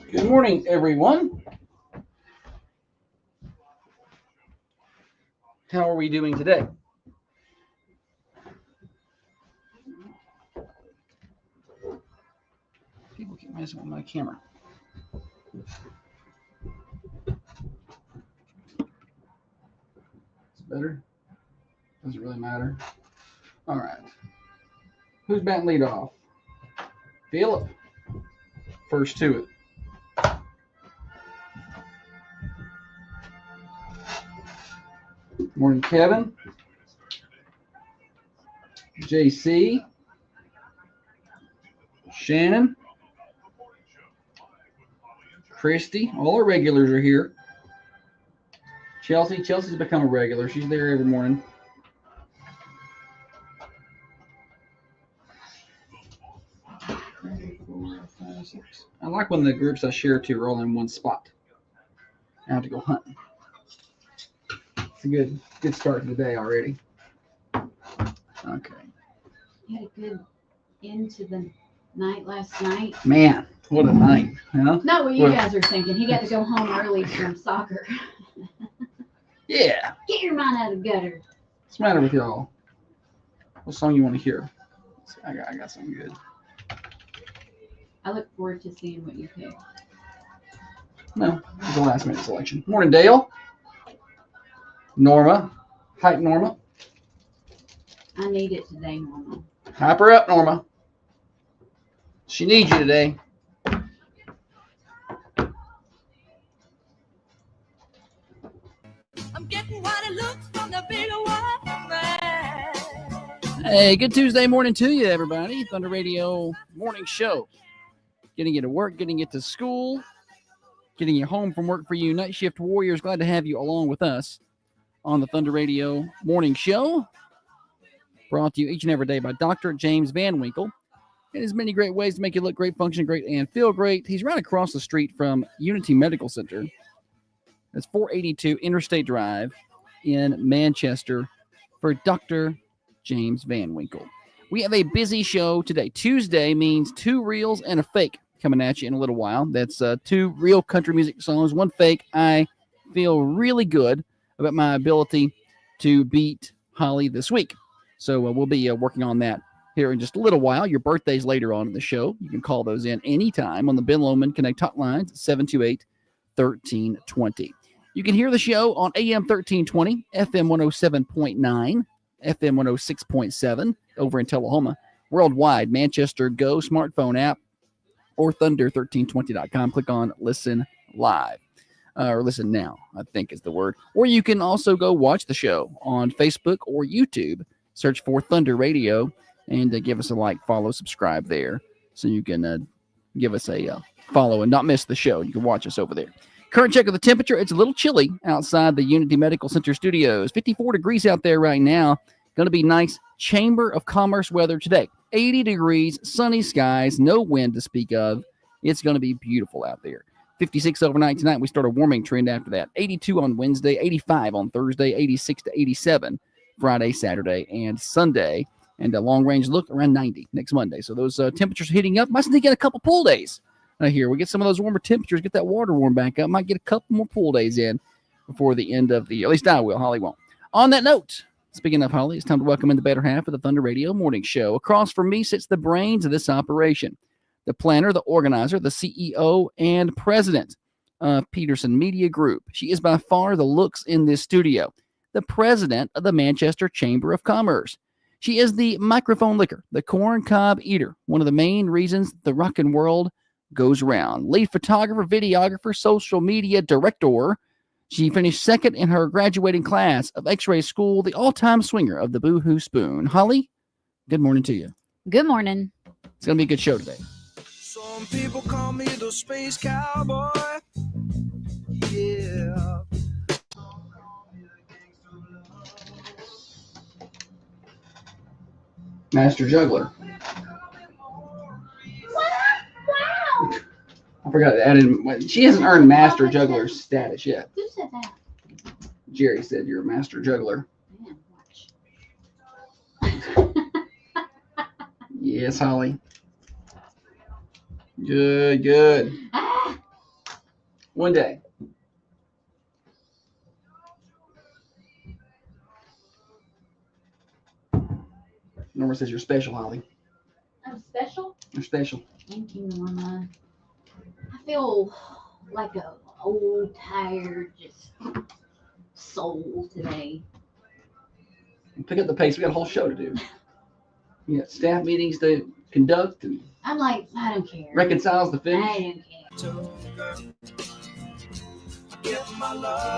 Good morning, everyone. How are we doing today? People keep messing with my camera. It's better. Doesn't really matter. All right. Who's batting lead off? Philip. First to it. Morning, Kevin. JC. Shannon. Christy. All our regulars are here. Chelsea. Chelsea's become a regular. She's there every morning. I like when the groups I share to are all in one spot. I have to go hunting. It's a good start to the day already. Okay. You had a good end to the night last night. Man, what a night. Huh? Not what you guys are thinking. He got to go home early from soccer. Yeah. Get your mind out of the gutter. What's the matter with y'all? What song you want to hear? I got something good. I look forward to seeing what you pick. No, it's a last minute selection. Morning, Dale. Norma. Hype Norma. I need it today, Norma. Hype her up, Norma. She needs you today. I'm getting what it looks from the bigger one, man. Hey, good Tuesday morning to you, everybody. Thunder Radio Morning Show. Getting you to work, getting you to school, getting you home from work for you night shift warriors. Glad to have you along with us on the Thunder Radio Morning Show. Brought to you each and every day by Dr. James Van Winkle. And his many great ways to make you look great, function great, and feel great. He's right across the street from Unity Medical Center. That's 482 Interstate Drive in Manchester for Dr. James Van Winkle. We have a busy show today. Tuesday means two reels and a fake coming at you in a little while. That's two real country music songs, one fake. I feel really good about my ability to beat Holly this week. So we'll be working on that here in just a little while. Your birthday's later on in the show. You can call those in anytime on the Ben Lomond Connect hotlines, 728-1320. You can hear the show on AM 1320, FM 107.9, FM 106.7 over in Tullahoma. Worldwide, Manchester Go smartphone app or thunder1320.com. Click on Listen Live. Or Listen Now, I think is the word. Or you can also go watch the show on Facebook or YouTube. Search for Thunder Radio and give us a like, follow, subscribe there so you can give us a follow and not miss the show. You can watch us over there. Current check of the temperature. It's a little chilly outside the Unity Medical Center studios. 54 degrees out there right now. Going to be nice Chamber of Commerce weather today. 80 degrees, sunny skies, no wind to speak of. It's going to be beautiful out there. 56 overnight tonight. We start a warming trend after that. 82 on Wednesday, 85 on Thursday, 86 to 87 Friday, Saturday, and Sunday. And a long-range look around 90 next Monday. So those temperatures heating up. Might sneak in a couple pool days here. We get some of those warmer temperatures, get that water warm back up. Might get a couple more pool days in before the end of the year. At least I will. Holly won't. On that note, speaking of Holly, it's time to welcome in the better half of the Thunder Radio Morning Show. Across from me sits the brains of this operation, the planner, the organizer, the CEO, and president of Peterson Media Group. She is by far the looks in this studio, the president of the Manchester Chamber of Commerce. She is the microphone licker, the corn cob eater, one of the main reasons the rockin' world goes round. Lead photographer, videographer, social media director. She finished second in her graduating class of X-Ray School, the all-time swinger of the Boo-Hoo Spoon. Holly, good morning to you. Good morning. It's going to be a good show today. Some people call me the space cowboy. Yeah. Master Juggler. I forgot to add in. She hasn't earned Master Juggler status yet. Who said that? Jerry said you're a Master Juggler. Man, watch. Yes, Holly. Good. Ah, One day. Norma says you're special, Holly. I'm special. You're special. Thank you, Norma. I feel like a old, tired, just soul today. Pick up the pace. We got a whole show to do. We got staff meetings to conduct and I'm like, I don't care. reconciles the I finish. don't care.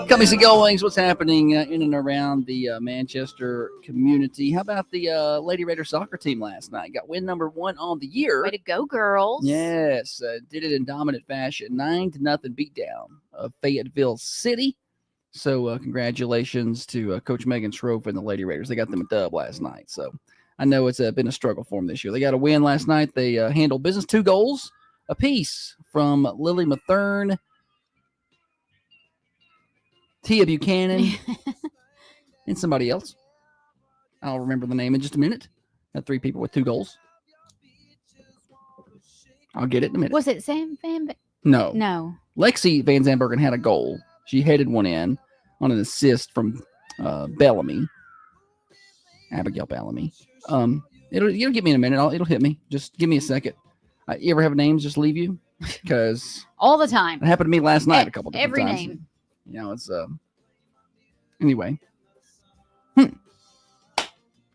Comings and goings, what's happening in and around the Manchester community? How about the Lady Raider soccer team last night? Got win number 1 on the year. Way to go, girls. Yes, did it in dominant fashion. 9-0 beatdown of Fayetteville City. So congratulations to Coach Megan Schroep and the Lady Raiders. They got them a dub last night. So I know it's been a struggle for them this year. They got a win last night. They handled business. 2 goals apiece from Lily Mathern, Tia Buchanan, and somebody else. I'll remember the name in just a minute. Got 3 people with 2 goals. I'll get it in a minute. Was it Sam Van? No. No. Lexi Van Zandbergen had a goal. She headed one in on an assist from Bellamy. Abigail Bellamy. It'll get me in a minute. It'll hit me. Just give me a second. You ever have names just leave you? Because all the time. It happened to me last night a couple different every times. Name. You know, it's anyway.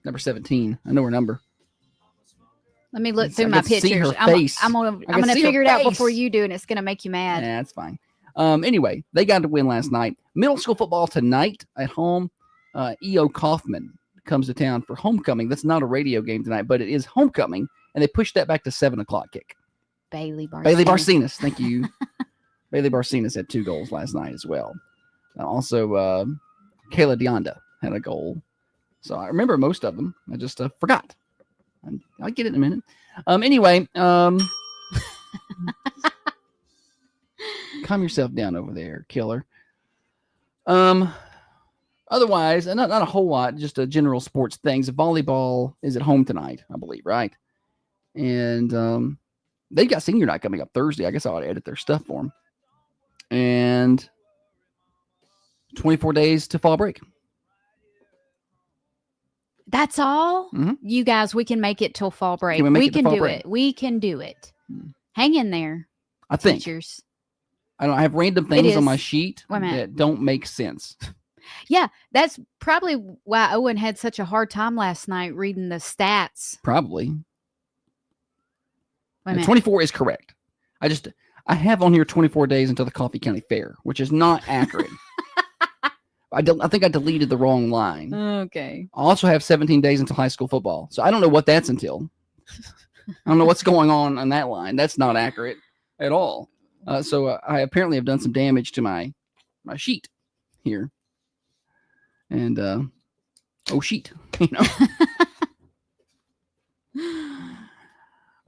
Number 17. I know her number. Let me look I through can my see pictures. her face. I'm gonna I can see her figure it out face. before you do, and it's gonna make you mad. Yeah, that's fine. Anyway, they got to win last night. Middle school football tonight at home. E.O. Kaufman comes to town for homecoming. That's not a radio game tonight, but it is homecoming, and they pushed that back to 7:00 kick. Bailey Barcinas. Bailey Barcinas, thank you. Bailey Barcinas had 2 goals last night as well. Also, Kayla Dionda had a goal. So I remember most of them. I just forgot. I'll get it in a minute. Anyway, calm yourself down over there, killer. Otherwise, not a whole lot, just a general sports things. Volleyball is at home tonight, I believe, right? And they've got senior night coming up Thursday. I guess I ought to edit their stuff for them. And 24 days to fall break. That's all? Mhm. You guys, we can make it till fall break. Can we make We it to can fall do break? it. We can do it. Hmm. Hang in there, I think. teachers. I don't I have random things on is. my sheet Wait a minute. that don't make sense. Yeah, that's probably why Owen had such a hard time last night reading the stats. Probably. Wait a And minute. 24 is correct. I have on here 24 days until the Coffee County Fair, which is not accurate. I think I deleted the wrong line. Okay. I also have 17 days until high school football. So I don't know what that's until. I don't know what's going on that line. That's not accurate at all. So I apparently have done some damage to my sheet here. And, sheet, you know.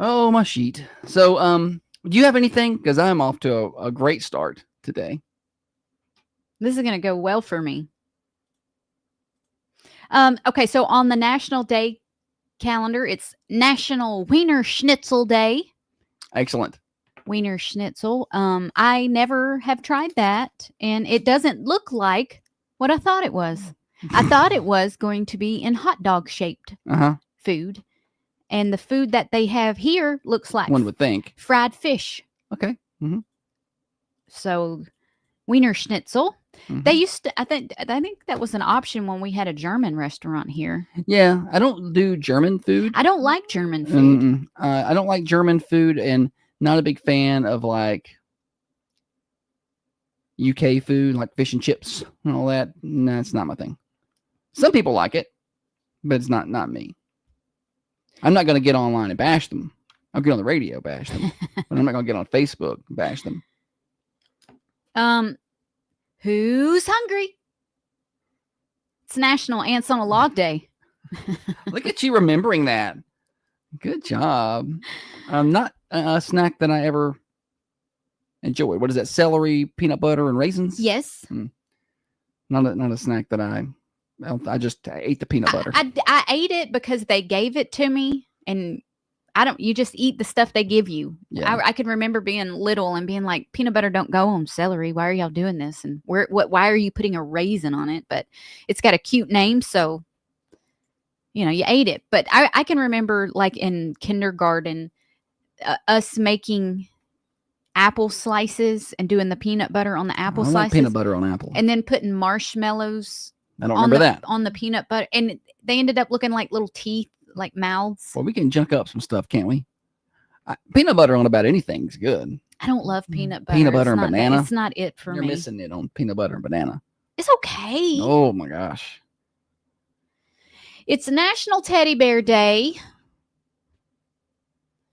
Oh, my sheet. So, do you have anything? Because I'm off to a great start today. This is going to go well for me. Okay, so on the National Day calendar, it's National Wiener Schnitzel Day. Excellent. Wiener Schnitzel. I never have tried that, and it doesn't look like what I thought it was. I thought it was going to be in hot dog shaped Uh-huh. food, and the food that they have here looks like One would think. fried fish. Okay. Mm-hmm. So Wiener Schnitzel. Mhm. They used to. I think that was an option when we had a German restaurant here. Yeah, I don't do German food. I don't like German food. Mm-mm. I don't like German food, and not a big fan of like UK food, like fish and chips and all that. No, it's not my thing. Some people like it, but it's not me. I'm not going to get online and bash them. I'll get on the radio, bash them, but I'm not going to get on Facebook and bash them. Who's hungry? It's National Ants on a Log Day. Look at you remembering that. Good job. Not a snack that I ever enjoy. What is that? Celery, peanut butter, and raisins? Yes. Not a snack that I just ate the peanut butter. I ate it because they gave it to me, and You just eat the stuff they give you. Yeah. I can remember being little and being like, peanut butter don't go on celery. Why are y'all doing this? And why are you putting a raisin on it? But it's got a cute name. So, you ate it. But I can remember like in kindergarten, us making apple slices and doing the peanut butter on the apple I like slices. peanut butter on apple. And then putting marshmallows I don't remember that. on the peanut butter. And they ended up looking like little teeth, like mouths. Well, we can junk up some stuff, can't we? Peanut butter on about anything's good. I don't love peanut butter. Peanut butter It's and not- banana? It's not it for You're me. missing it on peanut butter and banana. It's okay. Oh my gosh. It's National Teddy Bear Day.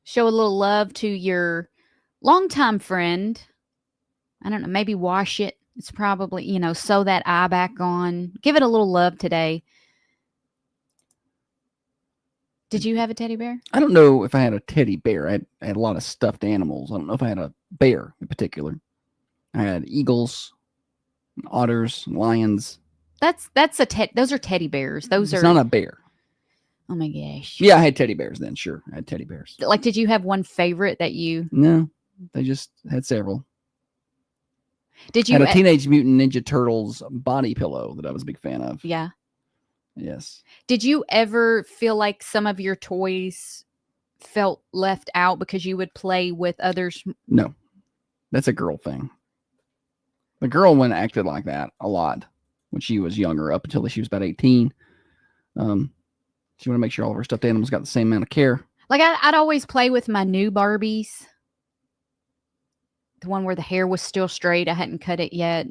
Show a little love to your longtime friend. I don't know, maybe wash it. It's probably, sew that eye back on. Give it a little love today. Did you have a teddy bear? I don't know if I had a teddy bear. I had a lot of stuffed animals. I don't know if I had a bear in particular. I had eagles, otters, lions. Those are teddy bears. Those It's are not a bear. Oh my gosh. Yeah, I had teddy bears then. Sure, I had teddy bears. Like, did you have one favorite that you No, they just had several. did I you had a Teenage Mutant Ninja Turtles body pillow that I was a big fan of. Yeah. Yes. Did you ever feel like some of your toys felt left out because you would play with others? No, that's a girl thing. The girl one acted like that a lot when she was younger, up until she was about 18. She wanted to make sure all of her stuffed animals got the same amount of care. Like I'd always play with my new Barbies. The one where the hair was still straight. I hadn't cut it yet.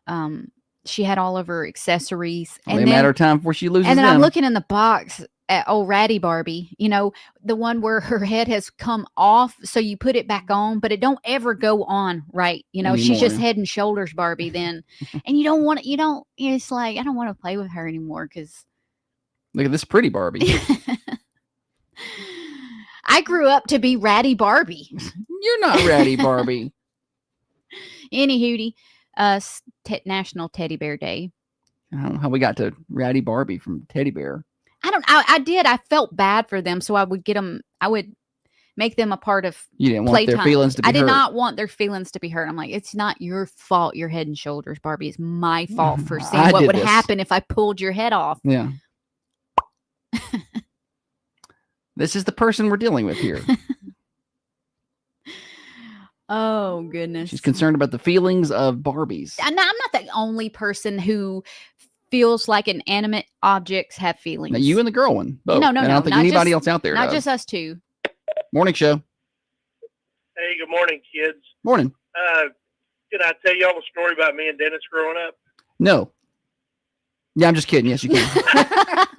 And she had all of her accessories. Only a matter of time before she loses and then them. I'm looking in the box at old Ratty Barbie, the one where her head has come off. So you put it back on, but it don't ever go on right. She's Anymore, just yeah. head and shoulders Barbie then. And it's like, I don't want to play with her anymore because Look at this pretty Barbie. I grew up to be Ratty Barbie. You're not Ratty Barbie. Anywho, National Teddy Bear Day. I don't know how we got to Ratty Barbie from Teddy Bear. I did. I felt bad for them, so I would get them. I would make them a part of. You didn't want playtime. their feelings to be I did hurt. not want their feelings to be hurt. I'm like, it's not your fault. You're head and shoulders, Barbie. It's my fault for seeing I what did would this. happen if I pulled your head off. Yeah. This is the person we're dealing with here. Oh goodness. She's concerned about the feelings of Barbies. I'm not the only person who feels like inanimate objects have feelings. Now, you and the girl one. Both. No, And I don't think not anybody just- else out there Not does. just us two. Morning show. Hey, good morning, kids. Morning. Can I tell y'all a story about me and Dennis growing up? No. Yeah, I'm just kidding. Yes, you can.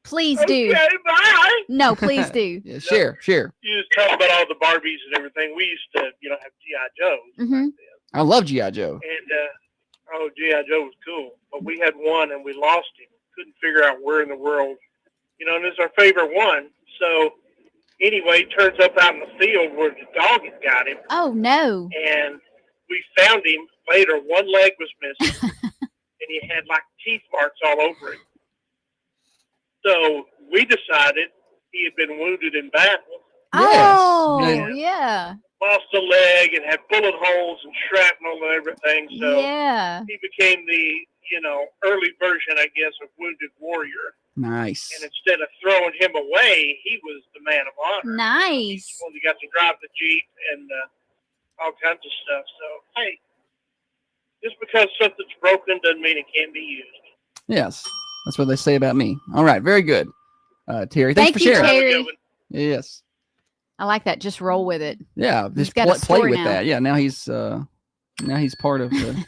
Please do. Okay, bye. No, please do. Yeah, share. You was talking about all the Barbies and everything. We used to, have G.I. Joes. Mhm. I love G.I. Joe. And, G.I. Joe was cool. But we had one and we lost him. Couldn't figure out where in the world, and it's our favorite one. So, anyway, turns up out in the field where the dog had got him. Oh no. And we found him later. One leg was missing. And he had like teeth marks all over him. So we decided he had been wounded in battle, Oh Yeah. yeah. lost a leg, and had bullet holes and shrapnel and everything. So Yeah. he became the, early version, I guess, of Wounded Warrior. Nice. And instead of throwing him away, he was the man of honor. Nice. He's the one that got to drive the Jeep and all kinds of stuff. So, hey, just because something's broken doesn't mean it can't be used. Yes. That's what they say about me. All right. Very good. Terry, thanks Thank for you, sharing. Terry. Have a good one. Yes. I like that. Just roll with it. Yeah. He's Just got a play story with now. that. Yeah. Now he's part of the.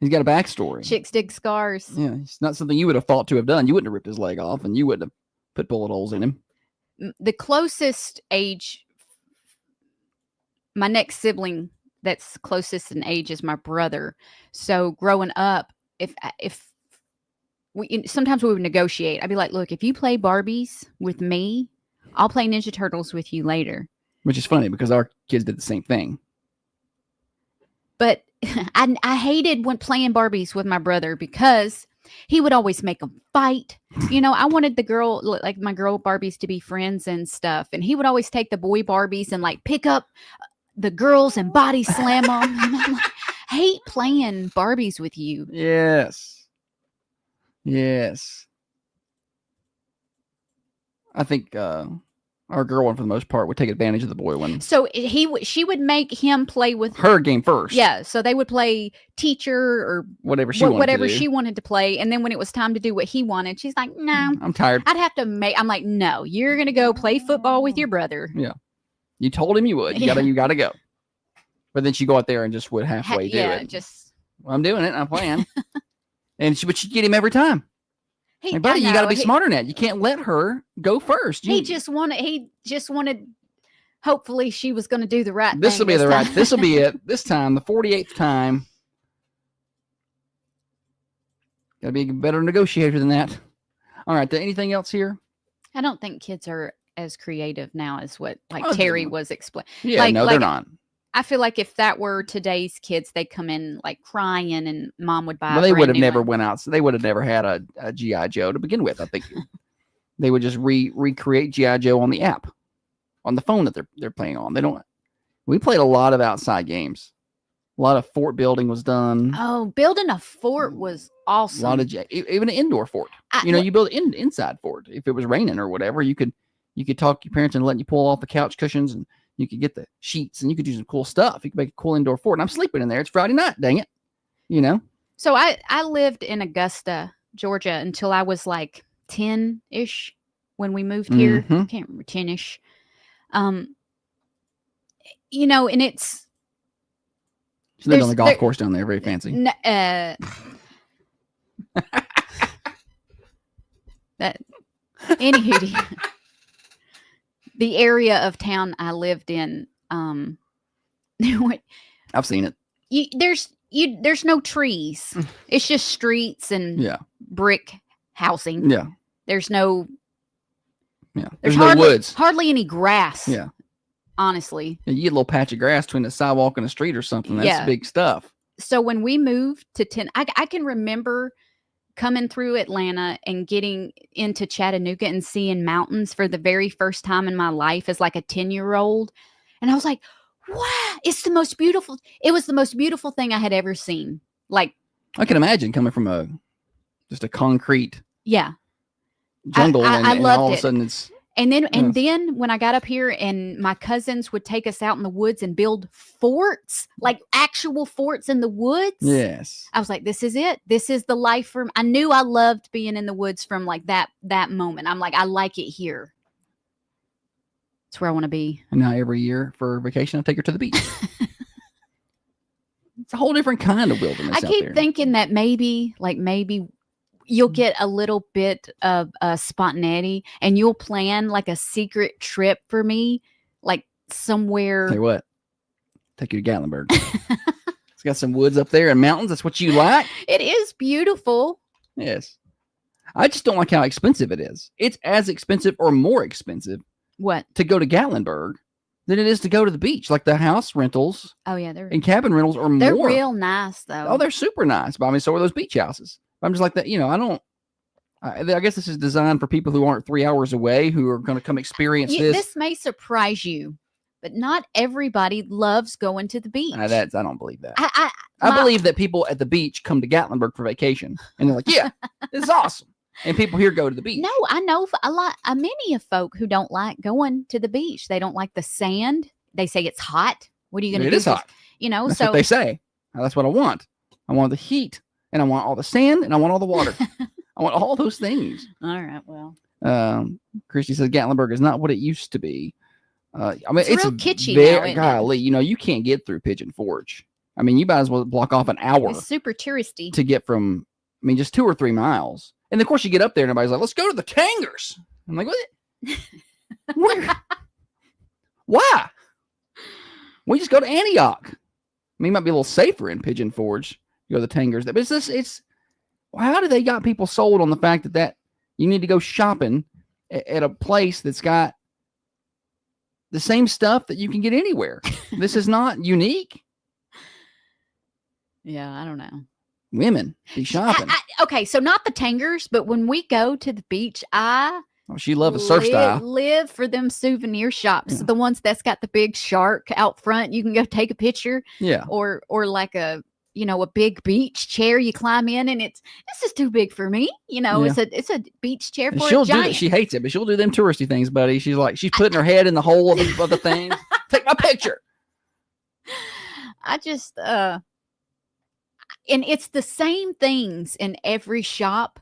He's got a backstory. Chicks dig scars. Yeah. It's not something you would have thought to have done. You wouldn't have ripped his leg off, and you wouldn't have put bullet holes in him. The closest age, my next sibling that's closest in age is my brother. So growing up, if we sometimes we would negotiate. I'd be like, look, if you play Barbies with me, I'll play Ninja Turtles with you later. Which is funny because our kids did the same thing. But I hated when playing Barbies with my brother because He would always make them fight. You know, I wanted the girl, like my girl Barbies, to be friends and stuff. And he would always take the boy Barbies and like pick up the girls and body slam them. And I'm like, I hate playing Barbies with you. Yes. Yes. I think our girl one, for the most part, would take advantage of the boy one. So she would make him play with Her game first. Yeah, so they would play teacher or Whatever she wanted to play, and then when it was time to do what he wanted, she's like, "No, I'm tired. I'd have to make." I'm like, "No, you're gonna go play football with your brother." Yeah. You told him you would. You gotta go. But then she'd go out there and just would halfway do it. Just Well, I'm doing it. I'm playing. But she'd get him every time. Hey, Hey, buddy, you got to be smarter than that. You can't let her go first. He just wanted. Hopefully, she was going to do the right thing. This will be the right. This will be it. This time, the 48th time. Got to be a better negotiator than that. All right. Anything else here? I don't think kids are as creative now as what Oh, Terry was explaining. Yeah, no, they're not. I feel like if that were today's kids, they come in like crying, and mom would buy. Well, they would have never went out. So they would have never had a GI Joe to begin with. I think they would just recreate GI Joe on the app, on the phone that they're playing on. They don't. We played a lot of outside games. A lot of fort building was done. Oh, building a fort was awesome. A lot of even an indoor fort. You build an inside fort. If it was raining or whatever, you could talk to your parents and let you pull off the couch cushions, and you could get the sheets, and you could do some cool stuff. You could make a cool indoor fort. And I'm sleeping in there. It's Friday night. Dang it. So I lived in Augusta, Georgia until I was like 10-ish when we moved here. Mhm. Can't remember, 10-ish. And it's She lived on the golf course down there. Very fancy. Anywho, the area of town I lived in, I've seen it. there's no trees. It's just streets and brick housing. Yeah. There's no There's no woods. Hardly any grass. Yeah. Honestly. You get a little patch of grass between the sidewalk and the street or something. That's big stuff. So when we moved to I can remember coming through Atlanta and getting into Chattanooga and seeing mountains for the very first time in my life as like a 10-year-old. And I was like, wow, it was the most beautiful thing I had ever seen. Like, I can imagine coming from just a concrete jungle I and loved all of a it. sudden it's And then when I got up here and my cousins would take us out in the woods and build forts, like actual forts in the woods. Yes. I was like, this is it. This is the life from. I knew I loved being in the woods from like that moment. I'm like, I like it here. It's where I want to be. And now every year for vacation, I take her to the beach. It's a whole different kind of wilderness. I keep thinking that maybe you'll get a little bit of spontaneity and you'll plan like a secret trip for me, like somewhere. Tell you what, take you to Gatlinburg. It's got some woods up there and mountains. That's what you like. It is beautiful. Yes. I just don't like how expensive it is. It's as expensive or more expensive to go to Gatlinburg than it is to go to the beach. Like the house rentals. Oh yeah, and cabin rentals are they're more. real nice though. Oh, they're super nice. But I mean, so are those beach houses. I'm just like that. I guess this is designed for people who aren't 3 hours away, who are going to come experience this. This may surprise you, but not everybody loves going to the beach. I don't believe that. I believe that people at the beach come to Gatlinburg for vacation, and they're like, "Yeah, this is awesome." And people here go to the beach. No, I know many of folk who don't like going to the beach. They don't like the sand. They say it's hot. What are you going to do? It is hot. That's what they say. That's what I want. I want the heat, and I want all the sand, and I want all the water. I want all those things. All right. Well, Christy says Gatlinburg is not what it used to be. I mean, it's real kitschy now. Golly, you can't get through Pigeon Forge. I mean, you might as well block off an hour. It's super touristy to get from. I mean, just 2 or 3 miles. And of course, you get up there and everybody's like, let's go to the Tangers. I'm like, what? Where? Why? We just go to Antioch. I mean, it might be a little safer in Pigeon Forge. You go to the Tangers. But it's how do they got people sold on the fact that you need to go shopping at a place that's got the same stuff that you can get anywhere? This is not unique. Yeah, I don't know. women be shopping. Okay, so not the tangers, but when we go to the beach, I Oh, she loves a surf style. live for them souvenir shops. Yeah. The ones that's got the big shark out front. You can go take a picture. Yeah. Or like a big beach chair you climb in, and it's just too big for me. Yeah. It's a beach chair And for she'll a do that. giant. She hates it, but she'll do them touristy things, buddy. She's putting her head in the hole of the things. Take my picture. I just and it's the same things in every shop.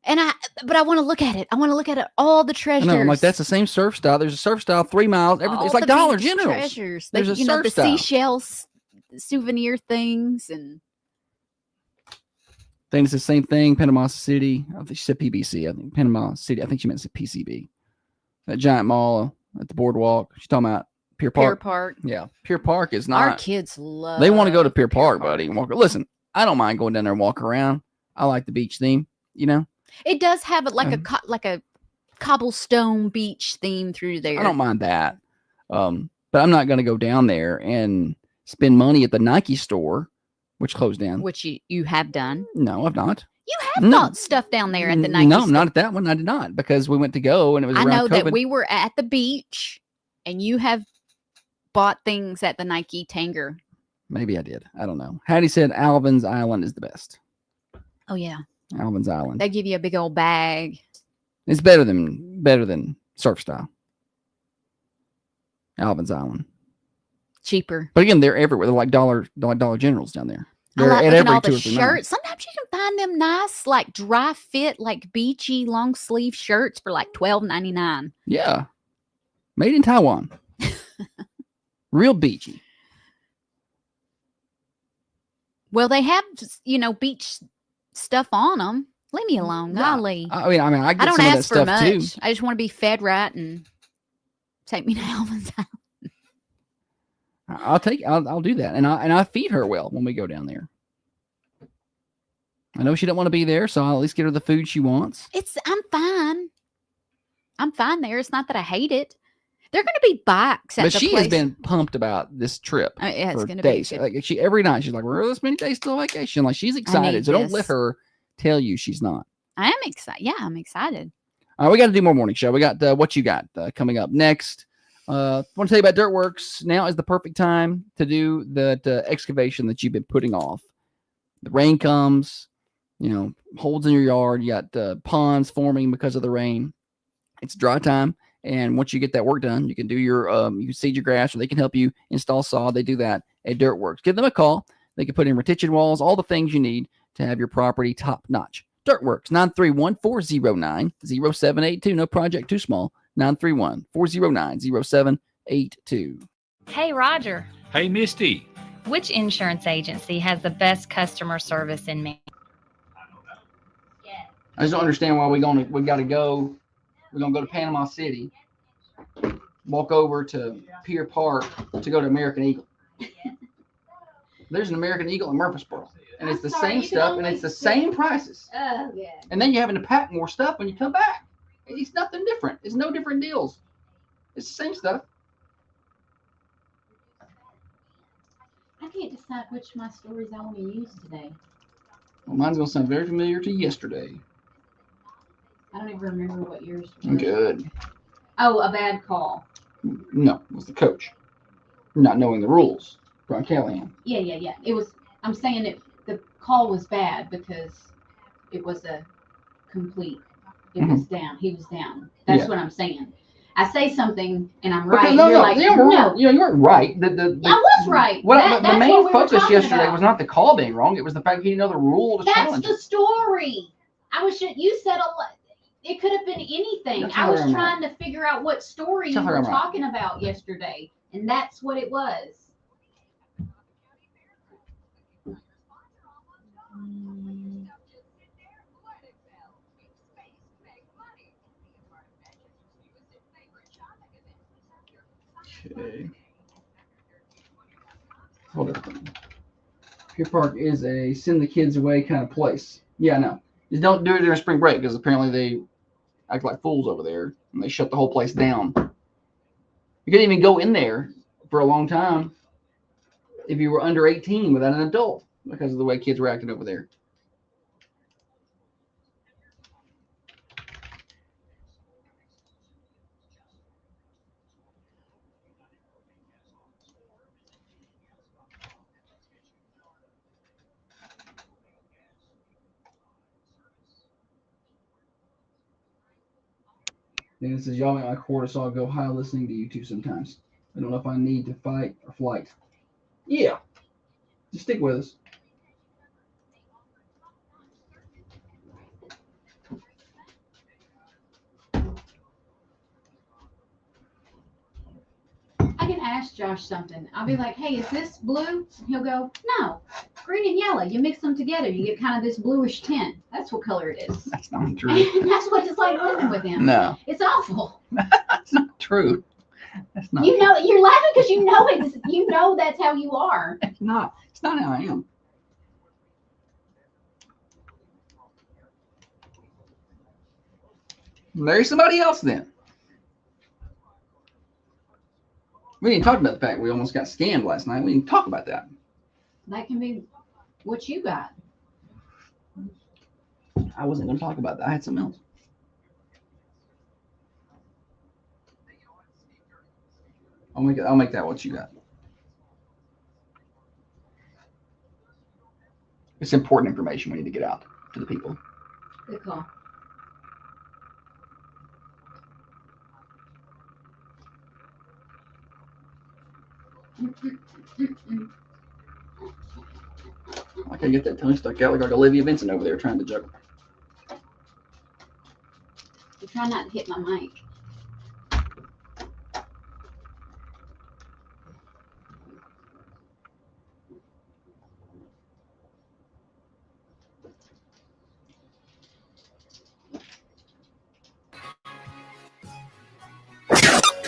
But I want to look at it. I want to look at all the I treasures. know. I'm like, that's the same surf style. There's a surf style 3 miles. Everything. It's All like the Dollar beach General. treasures. There's a surf the style. seashells souvenir things, and I think it's the same thing. Panama City. I think she said PBC. I think Panama City. I think she meant to say PCB. That giant mall at the boardwalk. She's talking about Pier Park. Pier Park. Yeah, Pier Park is Our not. kids love. They want to go to Pier Park, buddy, and walk. Listen, I don't mind going down there and walk around. I like the beach theme. It does have like a cobblestone beach theme through there. I don't mind that. But I'm not going to go down there and spend money at the Nike store, which closed down. Which you have done. No, I've not. You have No. bought stuff down there at the Nike No, store. not at that one. I did not, because we went to go and it was I around know COVID. that we were at the beach, and you have bought things at the Nike Tanger. Maybe I did. I don't know. Hattie said Alvin's Island is the best. Oh yeah, Alvin's Island. they give you a big old bag. It's better than surf style. Alvin's Island. Cheaper. But again, they're everywhere. They're like Dollar Generals down there. I They're like at looking every all 2 the or 3 miles. shirts. Sometimes you can find them nice, like dry fit, like beachy long sleeve shirts for like $12.99. Yeah. Made in Taiwan. Real beachy. Well, they have beach stuff on them. Leave me alone, Yeah. golly. I mean, I get I don't some of that ask for stuff much. too. I just want to be fed right and take me to Alvin's house. I'll do that, and I feed her well when we go down there. I know she don't want to be there, so I'll at least get her the food she wants. I'm fine. I'm fine there. It's not that I hate it. They're going to be bikes at But the she place. has been pumped about this trip Yeah, it's for going to days. be good. Like every night she's like, "We're this many days till vacation." Like she's excited, need so don't this. let her tell you she's not. I am excited. Yeah, I'm excited. All right, we got to do more morning show. We got what you got coming up next. I want to tell you about Dirtworks. Now is the perfect time to do the excavation that you've been putting off. The rain comes, holes in your yard. You got ponds forming because of the rain. It's dry time, and once you get that work done, you can do you can seed your grass, or they can help you install sod. They do that at Dirtworks. Give them a call. They can put in retention walls, all the things you need to have your property top notch. Dirtworks 931-409-0782. No project too small. 931-409-0782. Hey, Roger. Hey, Misty. Which insurance agency has the best customer service in me? I just don't understand why we got to go. We're gonna go to Panama City, walk over to Pier Park to go to American Eagle. There's an American Eagle in Murfreesboro, and it's the same stuff, and it's the same prices. Oh, yeah. And then you're having to pack more stuff when you come back. It's nothing different. It's no different deals. It's the same stuff. I can't decide which of my stories I want to use today. Well, mine's gonna sound very familiar to yesterday. I don't even remember what yours was. Good. Oh, a bad call. No, it was the coach. Not knowing the rules. Brian Callahan. Yeah. It was. I'm saying the call was bad because it was a complete. It was down. He was down. That's Yeah. what I'm saying. I say something and I'm right. No, You're no, like, you weren't right. I was right. Well, the That's main what we were focus talking yesterday about. was not the call being wrong. It was the fact he didn't know the rule to That's challenge the it. story. You said a lot. It could have been anything. That's I was where I'm trying to figure out what story you That's where were I'm at. talking about yesterday, and that's what it was. Okay. Hold on. Pier Park is a send the kids away kind of place. Yeah, I know. Just don't do it during spring break because apparently they act like fools over there and they shut the whole place down. You couldn't even go in there for a long time if you were under 18 without an adult. because of the way kids were acting over there. Then it says, y'all make my cortisol go high listening to you two sometimes. I don't know if I need to fight or flight. Yeah. Just stick with us. I can ask Josh something. I'll be like, hey, is this blue? He'll go, no, green and yellow. You mix them together, you get kind of this bluish tint. That's what color it is. That's not true. And that's what it's like living with him. No. It's awful. That's not true. That's not. You know, you're laughing because you know it. You know that's how you are. It's not. It's not how I am. Marry somebody else then. We didn't talk about the fact we almost got scammed last night. We didn't talk about that. That can be what you got. I wasn't going to talk about that. I had something else. I'll make that what you got. It's important information we need to get out to the people. Good call. I can't get that tongue stuck out like Olivia Vincent over there trying to juggle. You try not to hit my mic.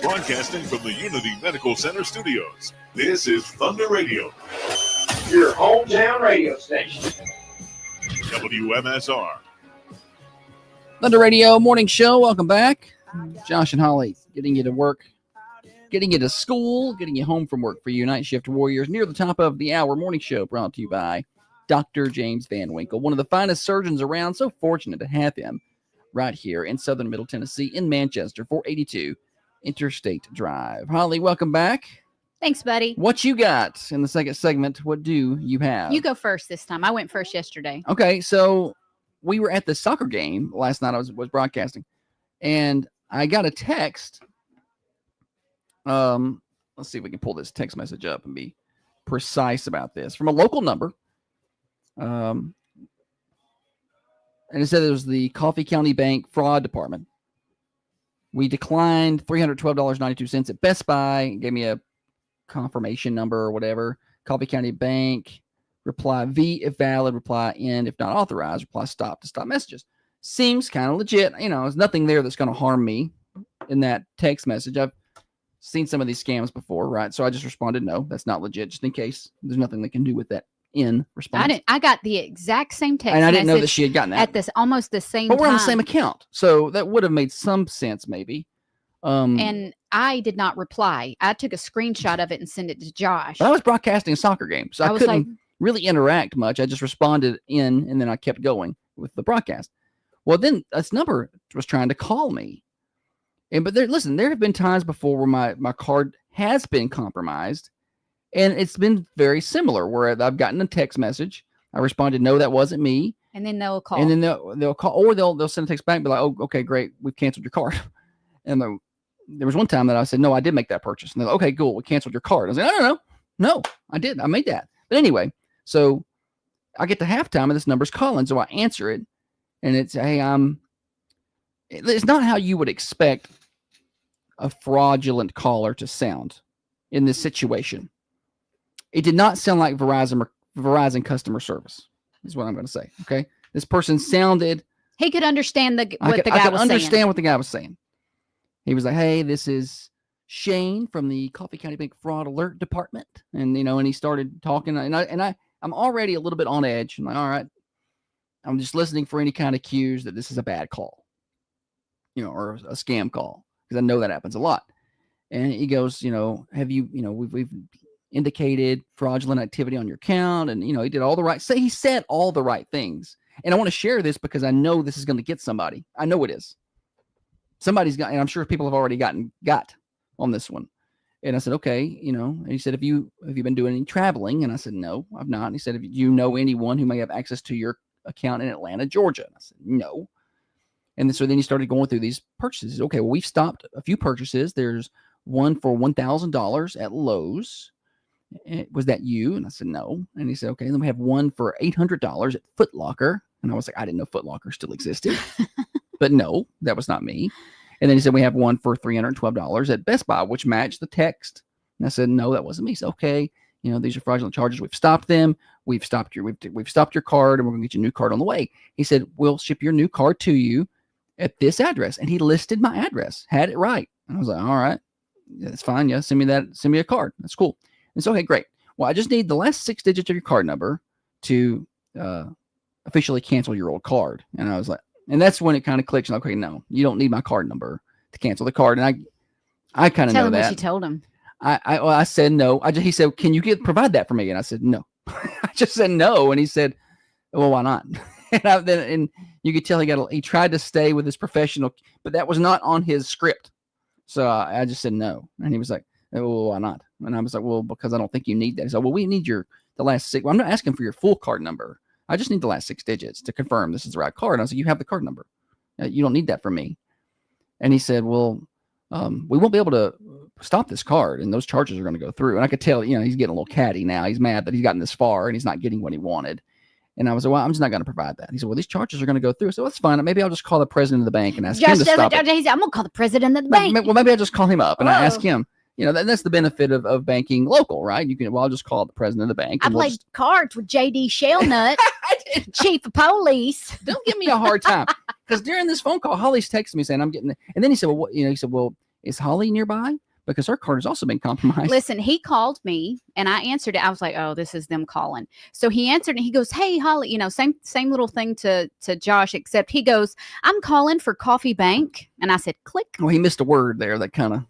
Broadcasting from the Unity Medical Center studios, this is Thunder Radio, your hometown radio station. WMSR. Thunder Radio Morning Show. Welcome back. Josh and Holly getting you to work, getting you to school, getting you home from work for you night shift warriors. Near the top of the hour morning show brought to you by Dr. James Van Winkle, one of the finest surgeons around. So fortunate to have him right here in southern Middle Tennessee in Manchester, 482 Interstate Drive. Holly, welcome back. Thanks, buddy. What you got in the second segment? What do you have? You go first this time. I went first yesterday. Okay, so we were at the soccer game last night. I was broadcasting, and I got a text. Let's see if we can pull this text message up and be precise about this from a local number. And it said it was the Coffee County Bank Fraud Department. We declined $312.92 at Best Buy. Gave me a confirmation number or whatever. Coffee County Bank. Reply V if valid. Reply N if not authorized. Reply stop to stop messages. Seems kind of legit. You know, there's nothing there that's going to harm me in that text message. I've seen some of these scams before, right? So I just responded, no, that's not legit, just in case there's nothing they can do with that in response. I got the exact same text and I didn't know that message she had gotten that. at this almost the same But we're time. on the same account, so that would have made some sense, maybe. And I did not reply. I took a screenshot of it and sent it to Josh. But I was broadcasting a soccer game, so I was couldn't like, really interact much. I just responded in, and then I kept going with the broadcast. Well, then this number was trying to call me. But there have been times before where my card has been compromised, and it's been very similar where I've gotten a text message. I responded, no, that wasn't me. and then they'll call. And then they'll call, or they'll send a text back and be like, oh, okay, great, we've canceled your card. And there was one time that I said, no, I did make that purchase. And they're like, okay, cool, we canceled your card. I was like, no, I did. I made that. But anyway, so I get to halftime and this number's calling. So I answer it and it's, hey, it's not how you would expect a fraudulent caller to sound in this situation. It did not sound like Verizon customer service is what I'm going to say. Okay. This person sounded. He could understand what the guy I was could saying. understand what the guy was saying. He was like, hey, this is Shane from the Coffee County Bank Fraud Alert Department. And, and he started talking and I'm already a little bit on edge. I'm like, all right, I'm just listening for any kind of cues that this is a bad call, or a scam call, because I know that happens a lot. And he goes, have you, we've indicated fraudulent activity on your account. And, he did all the right, he said all the right things. And I want to share this because I know this is going to get somebody. I know it is. Somebody's got, and I'm sure people have already got on this one. And I said, okay, and he said, have you been doing any traveling? And I said, no, I've not. And he said, do you know anyone who may have access to your account in Atlanta, Georgia? And I said, no. And so then he started going through these purchases. Okay, well, we've stopped a few purchases. There's one for $1,000 at Lowe's. Was that you? And I said, no. And he said, okay, then we have one for $800 at Foot Locker. And I was like, I didn't know Foot Locker still existed. But no, that was not me. And then he said, we have one for $312 at Best Buy, which matched the text. And I said, no, that wasn't me. He said, okay, these are fraudulent charges. We've stopped them. We've stopped your card, and we're going to get you a new card on the way. He said, we'll ship your new card to you at this address. And he listed my address, had it right. And I was like, all right, that's fine. Yeah, send me a card. That's cool. And so, okay, great. Well, I just need the last 6 digits of your card number to officially cancel your old card. And I was like, and that's when it kind of clicks. Okay, no, you don't need my card number to cancel the card. And I kind of know that. Tell him what you told him. I said no. He said, can you provide that for me? And I said no. I just said no. And he said, well, why not? And you could tell he tried to stay with his professional, but that was not on his script. So I just said no. And he was like, well, why not? And I was like, well, because I don't think you need that. He said, well, we need the last 6. Well, I'm not asking for your full card number. I just need the last 6 digits to confirm this is the right card. And I was like, you have the card number. You don't need that from me. And he said, well, we won't be able to stop this card, and those charges are going to go through. And I could tell, he's getting a little catty now. He's mad that he's gotten this far and he's not getting what he wanted. And I was like, well, I'm just not going to provide that. He said, well, these charges are going to go through. So that's fine. Maybe I'll just call the president of the bank and ask him to stop it. I'm going to call the president of the bank. Well, maybe I'll just call him up and I ask him. That's the benefit of banking local, right? I'll just call the president of the bank. I played cards with J.D. Shellnut, chief of police. Don't give me a hard time. Because during this phone call, Holly's texting me saying, I'm getting it. And then he said, well, he said, well, is Holly nearby? Because her card has also been compromised. Listen, he called me and I answered it. I was like, oh, this is them calling. So he answered and he goes, hey, Holly, same little thing to Josh, except he goes, I'm calling for Coffee Bank. And I said, click. Well, he missed a word there that kind of.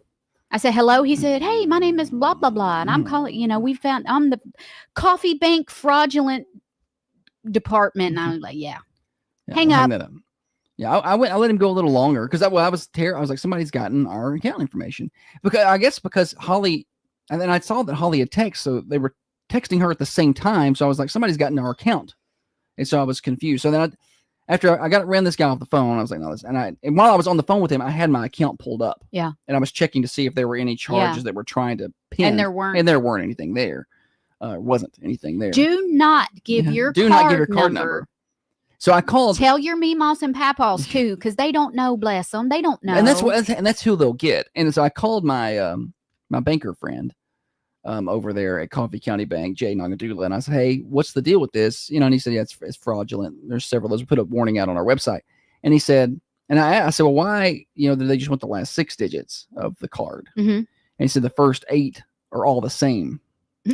I said, hello. He said, hey, my name is blah, blah, blah. And I'm calling, I'm the Coffee Bank fraudulent department. And I was like, yeah, hang up. That up. Yeah, I let him go a little longer because I was like, somebody's gotten our account information. Because Holly, and then I saw that Holly had text, so they were texting her at the same time. So I was like, somebody's gotten our account. And so I was confused. So then after I ran this guy off the phone, I was like, no, and while I was on the phone with him, I had my account pulled up. Yeah. And I was checking to see if there were any charges that were trying to pin. And there weren't. And there weren't anything there. Wasn't anything there. Do not give your card number. So I called. Tell your meemaws and papaws too, because they don't know. Bless them, they don't know. And that's who they'll get. And so I called my my banker friend over there at Coffee County Bank, Jay Nagadula, and I said, hey, what's the deal with this? And he said, yeah, it's fraudulent. There's several of those. We put a warning out on our website. And he said, and I said, well, why? They just want the last 6 digits of the card. Mm-hmm. And he said the first 8 are all the same.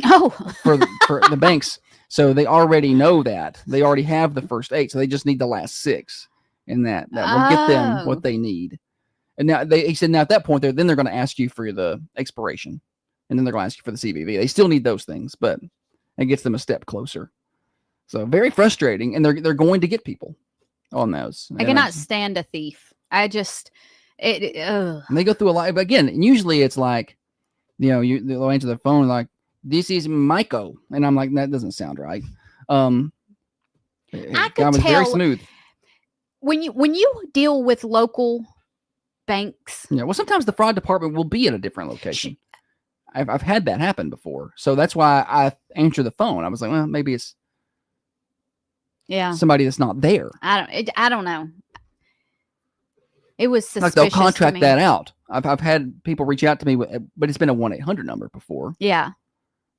Oh, for the banks. So they already know that. They already have the first 8. So they just need the last 6. And that will get them what they need. And now he said, now at that point, then they're going to ask you for the expiration. And then they're going to ask you for the CVV. They still need those things, but it gets them a step closer. So very frustrating. And they're going to get people on those. I cannot stand a thief. I just, and they go through a lot. But again, usually it's like, they'll answer the phone like, this is Michael. And I'm like, that doesn't sound right. I could was tell very smooth. When you deal with local banks. Yeah. Well, sometimes the fraud department will be at a different location. I've had that happen before. So that's why I answer the phone. I was like, well, maybe it's somebody that's not there. I don't know. It was suspicious. Like they'll contract that out. I've had people reach out to me, but it's been a 1-800 number before. Yeah.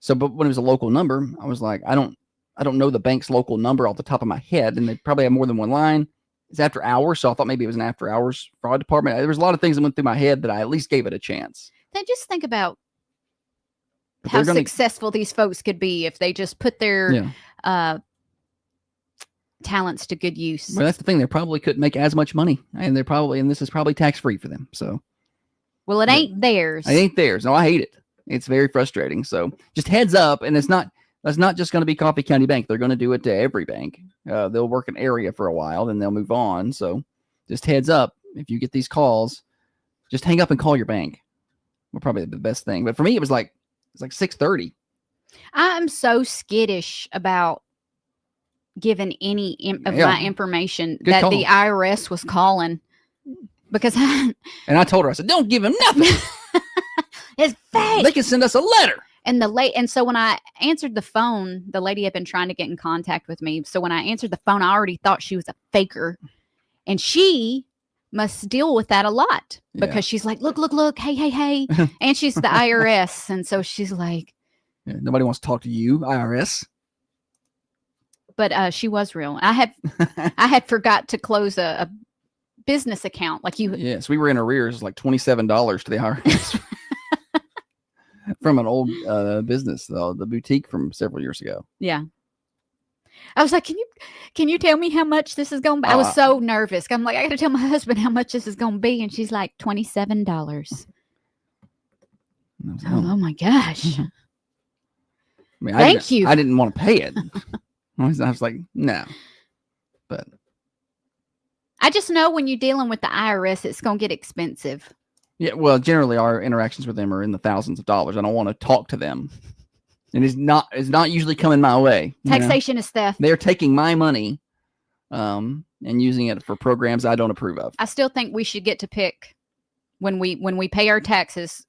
So, but when it was a local number, I was like, I don't know the bank's local number off the top of my head, and they probably have more than one line. It's after hours, so I thought maybe it was an after hours fraud department. There was a lot of things that went through my head that I at least gave it a chance. Then just think about how successful these folks could be if they just put their talents to good use. Well, that's the thing; they probably couldn't make as much money, and this is probably tax free for them. So, well, it ain't theirs. It ain't theirs. No, I hate it. It's very frustrating. So just heads up, and that's not just going to be Coffee County Bank. They're going to do it to every bank. They'll work an area for a while, then they'll move on. So just heads up, if you get these calls, just hang up and call your bank. Well, probably the best thing. But for me, it's like 6:30. I'm so skittish about giving any of Yeah. my information Good that call. the IRS was calling because And I told her, I said, don't give him nothing. it's fake. They can send us a letter. And so when I answered the phone, the lady had been trying to get in contact with me. So when I answered the phone, I already thought she was a faker, and she must deal with that a lot because Yeah. she's like, look, hey, and she's the IRS, and so she's like, Yeah, nobody wants to talk to you, IRS. but she was real. I had forgot to close a business account, like you. Yes, we were in arrears like $27 to the IRS from an old business, the boutique from several years ago. Yeah. I was like, can you tell me how much this is going to be? I was so nervous. I'm like, I got to tell my husband how much this is going to be. And she's like, $27. Oh my gosh. I mean, Thank you. I didn't want to pay it. I was like, no. But I just know when you're dealing with the IRS, it's going to get expensive. yeah, well, generally our interactions with them are in the thousands of dollars. I don't want to talk to them. And it's not usually coming my way. you know? Taxation is theft. They're taking my money and using it for programs I don't approve of. I still think we should get to pick when we pay our taxes,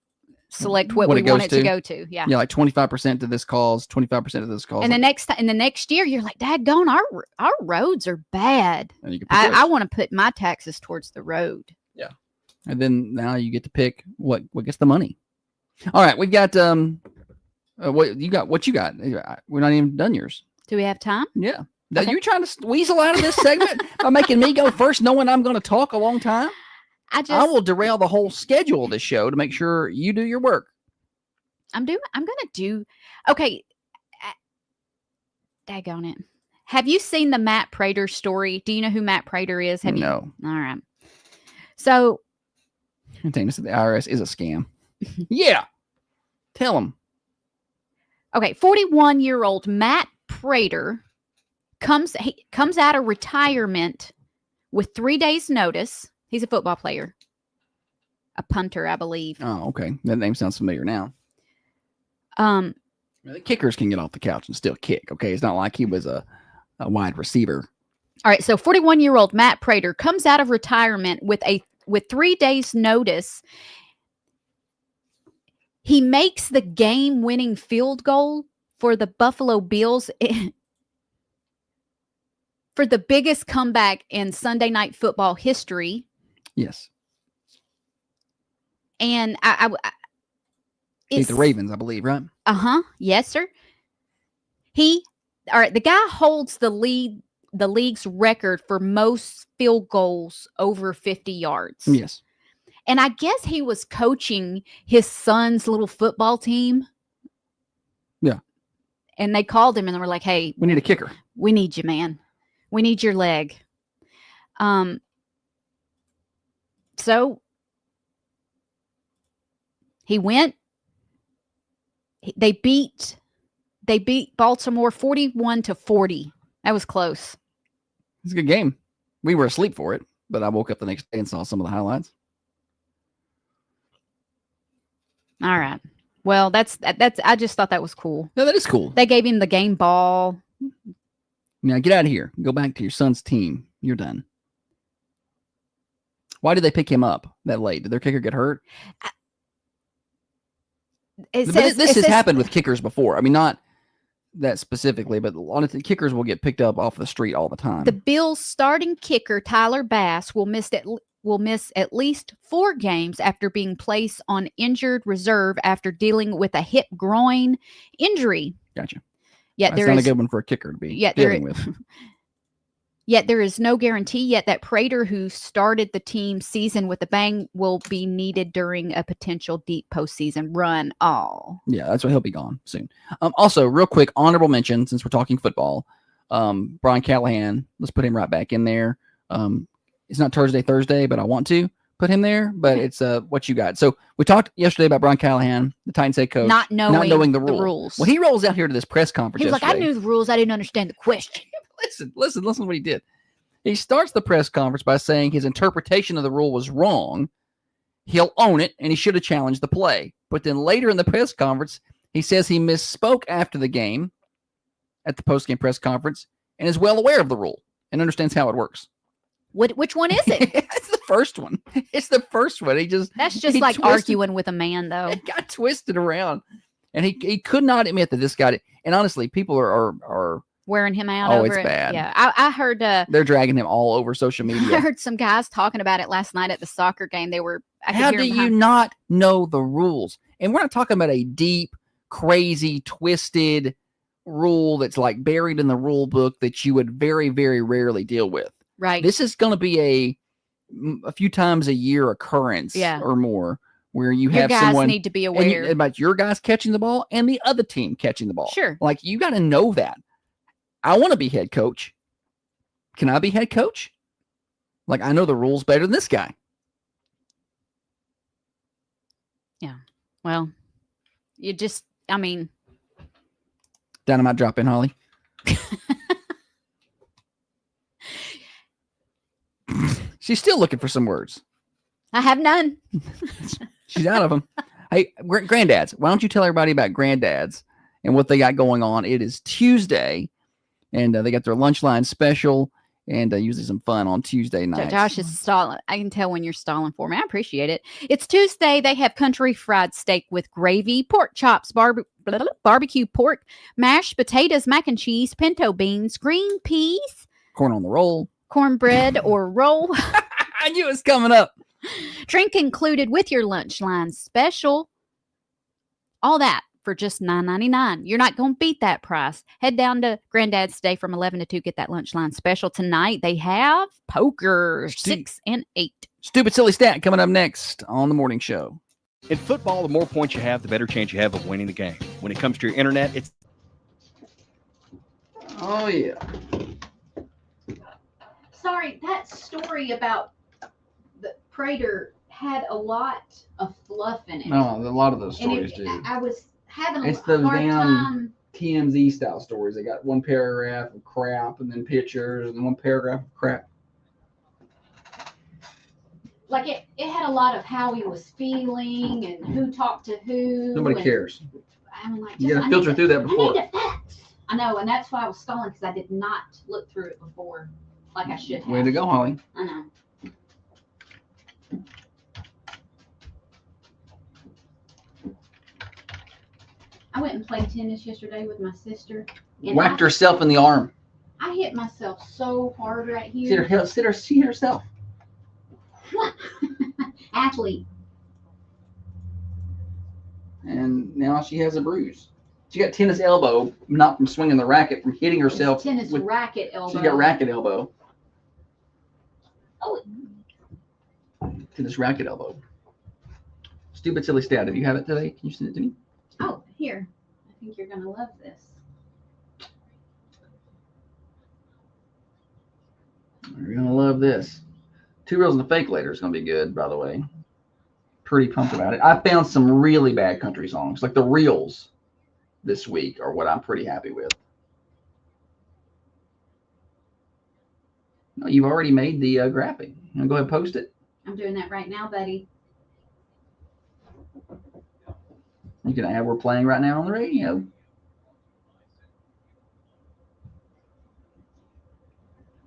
select what What we it goes want it to to? go to. Yeah. Yeah, like 25% to this cause, 25% to this cause. And like, in the next year, you're like, daggone, our roads are bad. and you can pick I those. want to put my taxes towards the road. And then now you get to pick what gets the money. All right, we've got what you got. We're not even done yours. Do we have time? Yeah. Now Okay. you're trying to weasel out of this segment by making me go first, knowing I'm going to talk a long time. I will derail the whole schedule of this show to make sure you do your work. I'm going to do. Okay. Daggone it. Have you seen the Matt Prater story? Do you know who Matt Prater is? Have you? No. All right. So You're telling us that the IRS is a scam. Yeah. Tell them. okay, 41-year-old Matt Prater comes out of retirement with 3 days notice. He's a football player, a punter, I believe. Oh, okay. That name sounds familiar now. Um, The kickers can get off the couch and still kick. Okay. It's not like he was a wide receiver. all right, so 41-year-old Matt Prater comes out of retirement with 3 days notice. He makes the game-winning field goal for the Buffalo Bills for the biggest comeback in Sunday Night Football history. Yes. And Beat it's the Ravens, I believe, right? Yes, sir. All right, the guy holds the league's record for most field goals over 50 yards. Yes. And I guess he was coaching his son's little football team. Yeah. And they called him and they were like, hey, We need a kicker. we need you, man. We need your leg. So he went. They beat Baltimore 41-40. That was close. It's a good game. We were asleep for it, but I woke up the next day and saw some of the highlights. All right. Well, that's I just thought that was cool. No, that is cool. They gave him the game ball. Now get out of here. Go back to your son's team. You're done. Why did they pick him up that late? Did their kicker get hurt? This has happened with kickers before. I mean, not that specifically, but a lot of the kickers will get picked up off the street all the time. The Bills' starting kicker Tyler Bass will miss at least 4 games after being placed on injured reserve after dealing with a hip groin injury. Gotcha. Yet That's not a good one for a kicker to be dealing with. Yet there is no guarantee yet that Prater, who started the team season with a bang, will be needed during a potential deep postseason run. Yeah, that's why he'll be gone soon. Also, real quick, honorable mention, since we're talking football, Brian Callahan, let's put him right back in there. It's not Thursday, but I want to. put him there, but it's what you got. So we talked yesterday about Brian Callahan, the Titans head coach, Not knowing the the rule. rules. Well, he rolls out here to this press conference. He was like, I yesterday. knew the rules. I didn't understand the question. Listen to what he did. He starts the press conference by saying his interpretation of the rule was wrong. He'll own it, and he should have challenged the play. But then later in the press conference, he says he misspoke after the game at the post-game press conference and is well aware of the rule and understands how it works. Which one is it? It's the first one. It's the first one. That's just he like twisted- arguing with a man, though. It got twisted around. And he could not admit that this got it. And honestly, people are Wearing him out Oh, over it's it. bad. Yeah, I heard. they're dragging him all over social I media. heard some guys talking about it last night at the soccer game. They were. I could How hear do them you not know the rules? And we're not talking about a deep, crazy, twisted rule that's like buried in the rule book that you would very, very rarely deal with. right? This is going to be a few times a year occurrence Yeah. or more where you Your have guys someone need to be and aware. about your guys catching the ball and the other team catching the ball. Sure. Like you got to know that. I want to be head coach. Can I be head coach? Like I know the rules better than this guy. Well, you just. I mean, Dynamite drop in, Holly. She's still looking for some words. I have none. She's out of them. Hey, granddads, why don't you tell everybody about granddads and what they got going on? It is Tuesday, and they got their lunch line special, and usually some fun on Tuesday nights. Josh is stalling. I can tell when you're stalling for me. I appreciate it. It's Tuesday. They have country fried steak with gravy, pork chops, barbecue pork, mashed potatoes, mac and cheese, pinto beans, green peas, Corn on the roll. cornbread or roll. I knew it was coming up. Drink included with your lunch line special. All that for just $9.99. You're not going to beat that price. Head down to Granddad's today from 11 to 2. Get that lunch line special. Tonight they have poker, 6 and 8. Stupid Silly Stat coming up next on the morning show. In football, the more points you have, the better chance you have of winning the game. When it comes to your internet, it's Oh, yeah. Sorry, that story about the Prater had a lot of fluff in it. No, a lot of those and stories it, do. I was having It's a those hard damn- time. TMZ style stories. They got one paragraph of crap and then pictures and then one paragraph of crap. Like it had a lot of how he was feeling and who talked to who. Nobody and cares. I'm like, You just- got I to filter need through that I before. need the facts. I know, and that's why I was stalling because I did not look through it before, like I should have. Way to go, Holly. I know. I went and played tennis yesterday with my sister. And Whacked herself in the arm. I hit myself so hard right See here. herself. Athlete. And now she has a bruise. She got tennis elbow, not from swinging the racket, from hitting herself. Tennis with, racket elbow. she's got racket elbow. Oh. Tennis racket elbow. Stupid Silly Stat. If you have it today, can you send it to me? Oh, here. I think you're gonna love this. You're going to love this. 2 Reels and a Fake Later is going to be good, by the way. Pretty pumped about it. I found some really bad country songs. Like the Reels this week are what I'm pretty happy with. No, you've already made the graphic. You want to go ahead and post it? I'm doing that right now, buddy. You can add we're playing right now on the radio.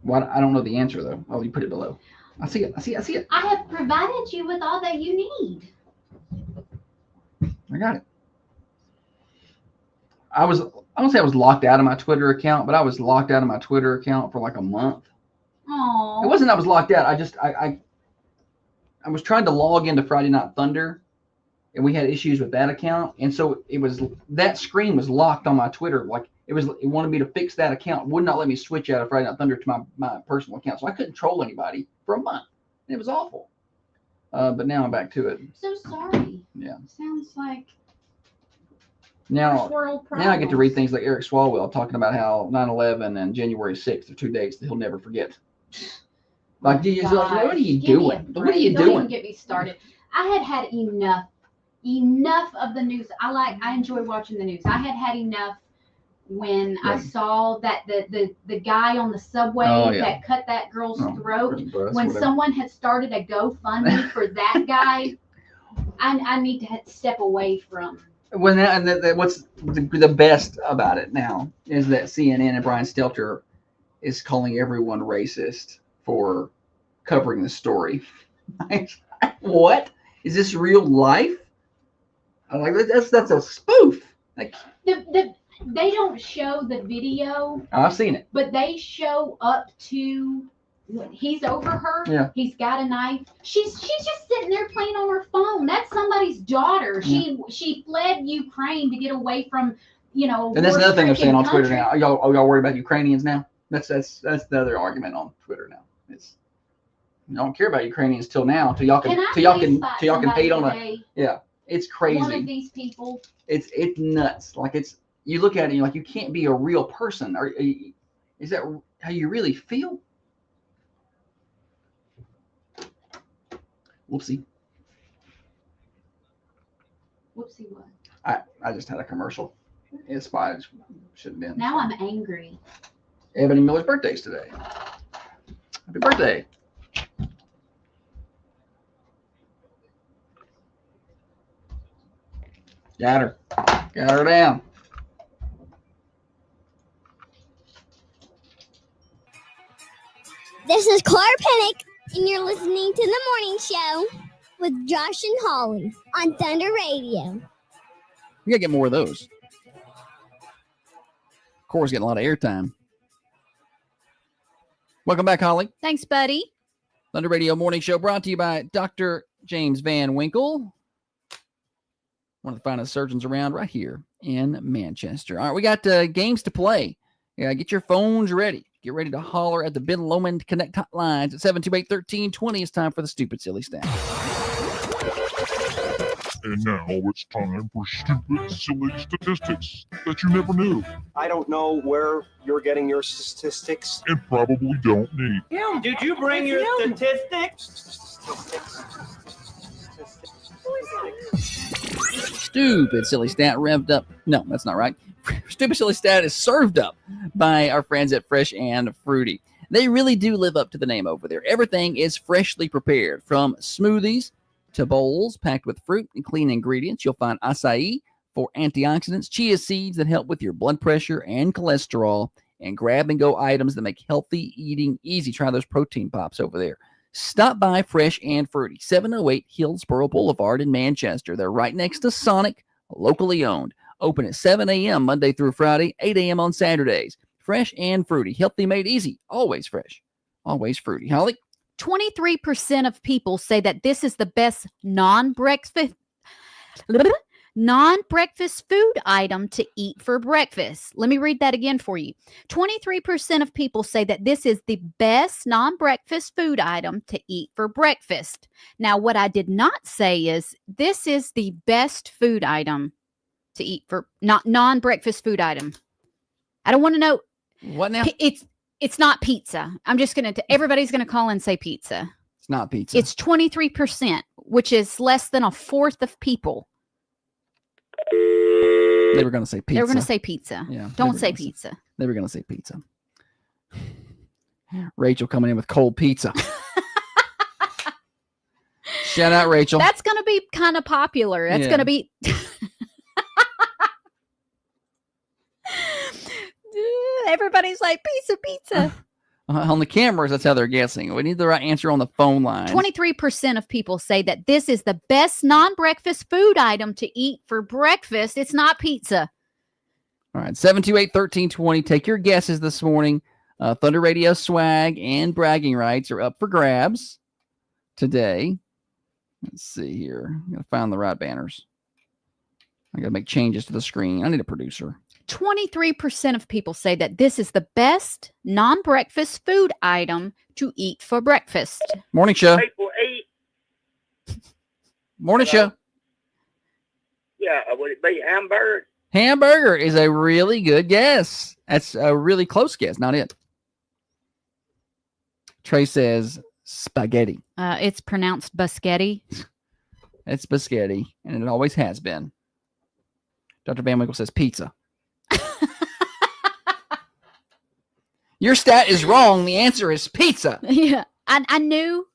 What? I don't know the answer though. Oh, you put it below. I see it. I see it. I have provided you with all that you need. I got it. I don't say I was locked out of my Twitter account, but I was locked out of my Twitter account for like a month. Oh. It wasn't I was locked out. I was trying to log into Friday Night Thunder, and we had issues with that account, and so it was that screen was locked on my Twitter. Like it wanted me to fix that account, would not let me switch out of Friday Night Thunder to my personal account, so I couldn't troll anybody for a month. And it was awful. But now I'm back to it. So sorry. Yeah. Sounds like Now first world I get to read problems. things like Eric Swalwell talking about how 9/11 and January 6th are 2 dates that he'll never forget. Like, what are you doing? What are you Don't even doing? get me started. I had enough of the news. I enjoy watching the news. I had enough when I saw that the guy on the subway that cut that girl's throat. When someone had started a GoFundMe for that guy, I need to step away from. What's the best about it now is that CNN and Brian Stelter is calling everyone racist for covering the story. What? Is this real life? I'm like, that's a spoof. Like, they don't show the video. I've seen it. But they show up to he's over her. Yeah. He's got a knife. She's just sitting there playing on her phone. That's somebody's daughter. Yeah. She fled Ukraine to get away from, And that's another thing they're saying on Twitter now. Are y'all worried about Ukrainians now? That's the other argument on Twitter now. It's you don't care about Ukrainians till now, till y'all can hate on a It's crazy. One of these people. It's nuts. Like you look at it and you're like, you can't be a real person. Is that how you really feel? Whoopsie. Whoopsie what? I just had a commercial. It's fine. It shouldn't have been. Now I'm angry. Ebony Miller's birthday's today. Happy birthday. Got her. Got her down. This is Clara Pennick, and you're listening to The Morning Show with Josh and Holly on Thunder Radio. We gotta get more of those. Cora's getting a lot of airtime. Welcome back, Holly. Thanks, buddy. Thunder Radio Morning Show brought to you by Dr. James Van Winkle, one of the finest surgeons around right here in Manchester. All right, we got games to play. Yeah, get your phones ready. Get ready to holler at the Ben Lomond Connect hotlines at 728-1320. It's time for the Stupid Silly Stat. And now it's time for stupid, silly statistics that you never knew I don't know where you're getting your statistics. and probably don't need. Kim, did you bring your statistics? Stupid Silly Stat revved up. No, that's not right. Stupid Silly Stat is served up by our friends at Fresh and Fruity. They really do live up to the name over there. Everything is freshly prepared, from smoothies to bowls packed with fruit and clean ingredients. You'll find acai for antioxidants, chia seeds that help with your blood pressure and cholesterol, and grab-and-go items that make healthy eating easy. Try those protein pops over there. Stop by Fresh and Fruity, 708 Hillsborough Boulevard in Manchester. They're right next to Sonic, locally owned. Open at 7 a.m. Monday through Friday, 8 a.m. on Saturdays. Fresh and Fruity, healthy made easy, always fresh, always fruity. Holly? 23% of people say that this is the best non-breakfast food item to eat for breakfast. Let me read that again for you. 23% of people say that this is the best non-breakfast food item to eat for breakfast. Now, what I did not say is this is the best food item to eat for non-breakfast food item. I don't want to know. What now? It's not pizza. I'm just going to, everybody's going to call and say pizza. It's not pizza. It's 23%, which is less than a fourth of people. They were going to say pizza. They were going to say pizza. Yeah. Don't say pizza. They were going to say pizza. Rachel coming in with cold pizza. Shout out, Rachel. That's going to be kind of popular. That's going to be. Everybody's like, pizza. On the cameras, that's how they're guessing. We need the right answer on the phone line. 23% of people say that this is the best non-breakfast food item to eat for breakfast. It's not pizza. All right, 728-1320. Take your guesses this morning. Thunder Radio swag and bragging rights are up for grabs today. Let's see here. I got to find the right banners. I got to make changes to the screen. I need a producer. 23% of people say that this is the best non-breakfast food item to eat for breakfast. Morning show. People eat. Morning Hello? show. Yeah, would it be hamburger? Hamburger is a really good guess. That's a really close guess, not it. Trey says Spaghetti. It's pronounced Buscetti. It's biscotti, and it always has been. Dr. Van Winkle says pizza. Your stat is wrong. The answer is pizza. Yeah. I knew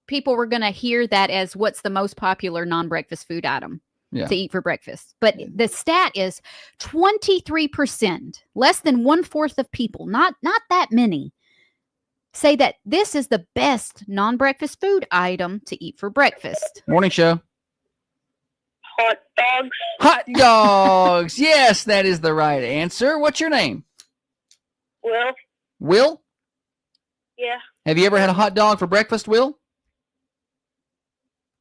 people were going to hear that as what's the most popular non-breakfast food item to eat for breakfast. But the stat is 23%, less than 1/4 of people, not that many, say that this is the best non-breakfast food item to eat for breakfast. Morning show. Hot dogs. Hot dogs. Yes, that is the right answer. What's your name? Well, Will? yeah, Have you ever had a hot dog for breakfast, Will?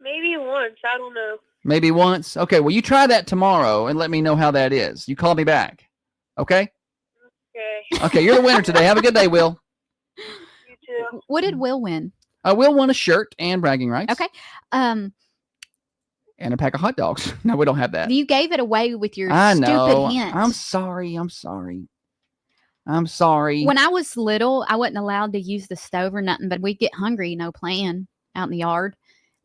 maybe once. I don't know. Maybe once. Okay, well, you try that tomorrow and let me know how that is. You call me back. Okay? Okay. Okay, you're the winner today. Have a good day, Will. You too. What did Will win? Will won a shirt and bragging rights. Okay. And a pack of hot dogs. No, we don't have that. You gave it away with your I know. stupid hint. I'm sorry. I'm sorry. I'm sorry. When I was little, I wasn't allowed to use the stove or nothing, but we'd get hungry, no plan, out in the yard.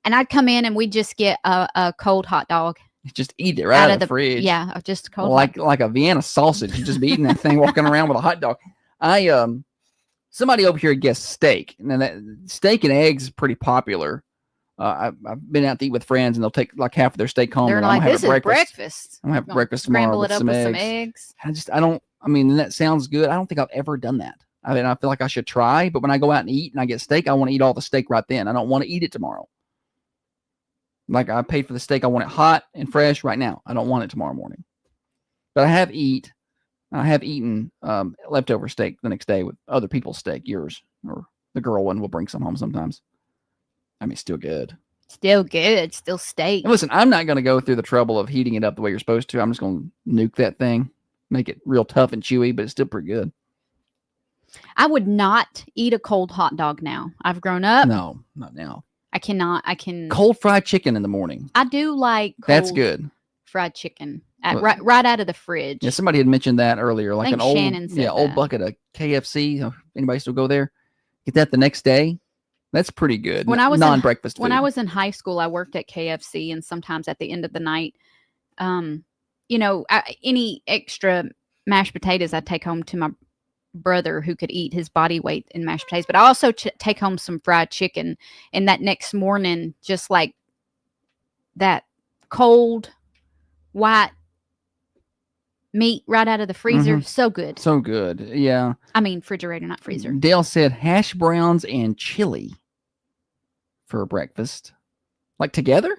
And I'd come in and we'd just get a cold hot dog. Just eat it right out of the fridge. Yeah, just cold. Like a Vienna sausage. You just be eating that thing, walking around with a hot dog. Somebody over here guessed steak. And that steak and eggs is pretty popular. I've been out to eat with friends, and they'll take like half of their steak home. They're and like, "This is breakfast. I'm gonna have breakfast tomorrow with some eggs." I mean, that sounds good. I don't think I've ever done that. I mean, I feel like I should try, but when I go out and eat and I get steak, I want to eat all the steak right then. I don't want to eat it tomorrow. Like I paid for the steak, I want it hot and fresh right now. I don't want it tomorrow morning. But I have eaten leftover steak the next day with other people's steak, yours or the girl one will bring some home sometimes. I mean, still good. Still good. Still steak. And listen, I'm not going to go through the trouble of heating it up the way you're supposed to. I'm just going to nuke that thing, make it real tough and chewy, but it's still pretty good. I would not eat a cold hot dog now. I've grown up. No, not now. I cannot. Cold fried chicken in the morning. I do like cold That's good. Fried chicken right out of the fridge. Yeah, somebody had mentioned that earlier. Like an old, Shannon said old bucket of KFC. Anybody still go there? Get that the next day. That's pretty good. When I was non-breakfast food. When I was in high school, I worked at KFC, and sometimes at the end of the night, any extra mashed potatoes I'd take home to my brother who could eat his body weight in mashed potatoes. But I also take home some fried chicken, and that next morning, just like that cold white meat right out of the freezer. So good. So good. Yeah. I mean, refrigerator, not freezer. Dale said hash browns and chili for breakfast. Like together?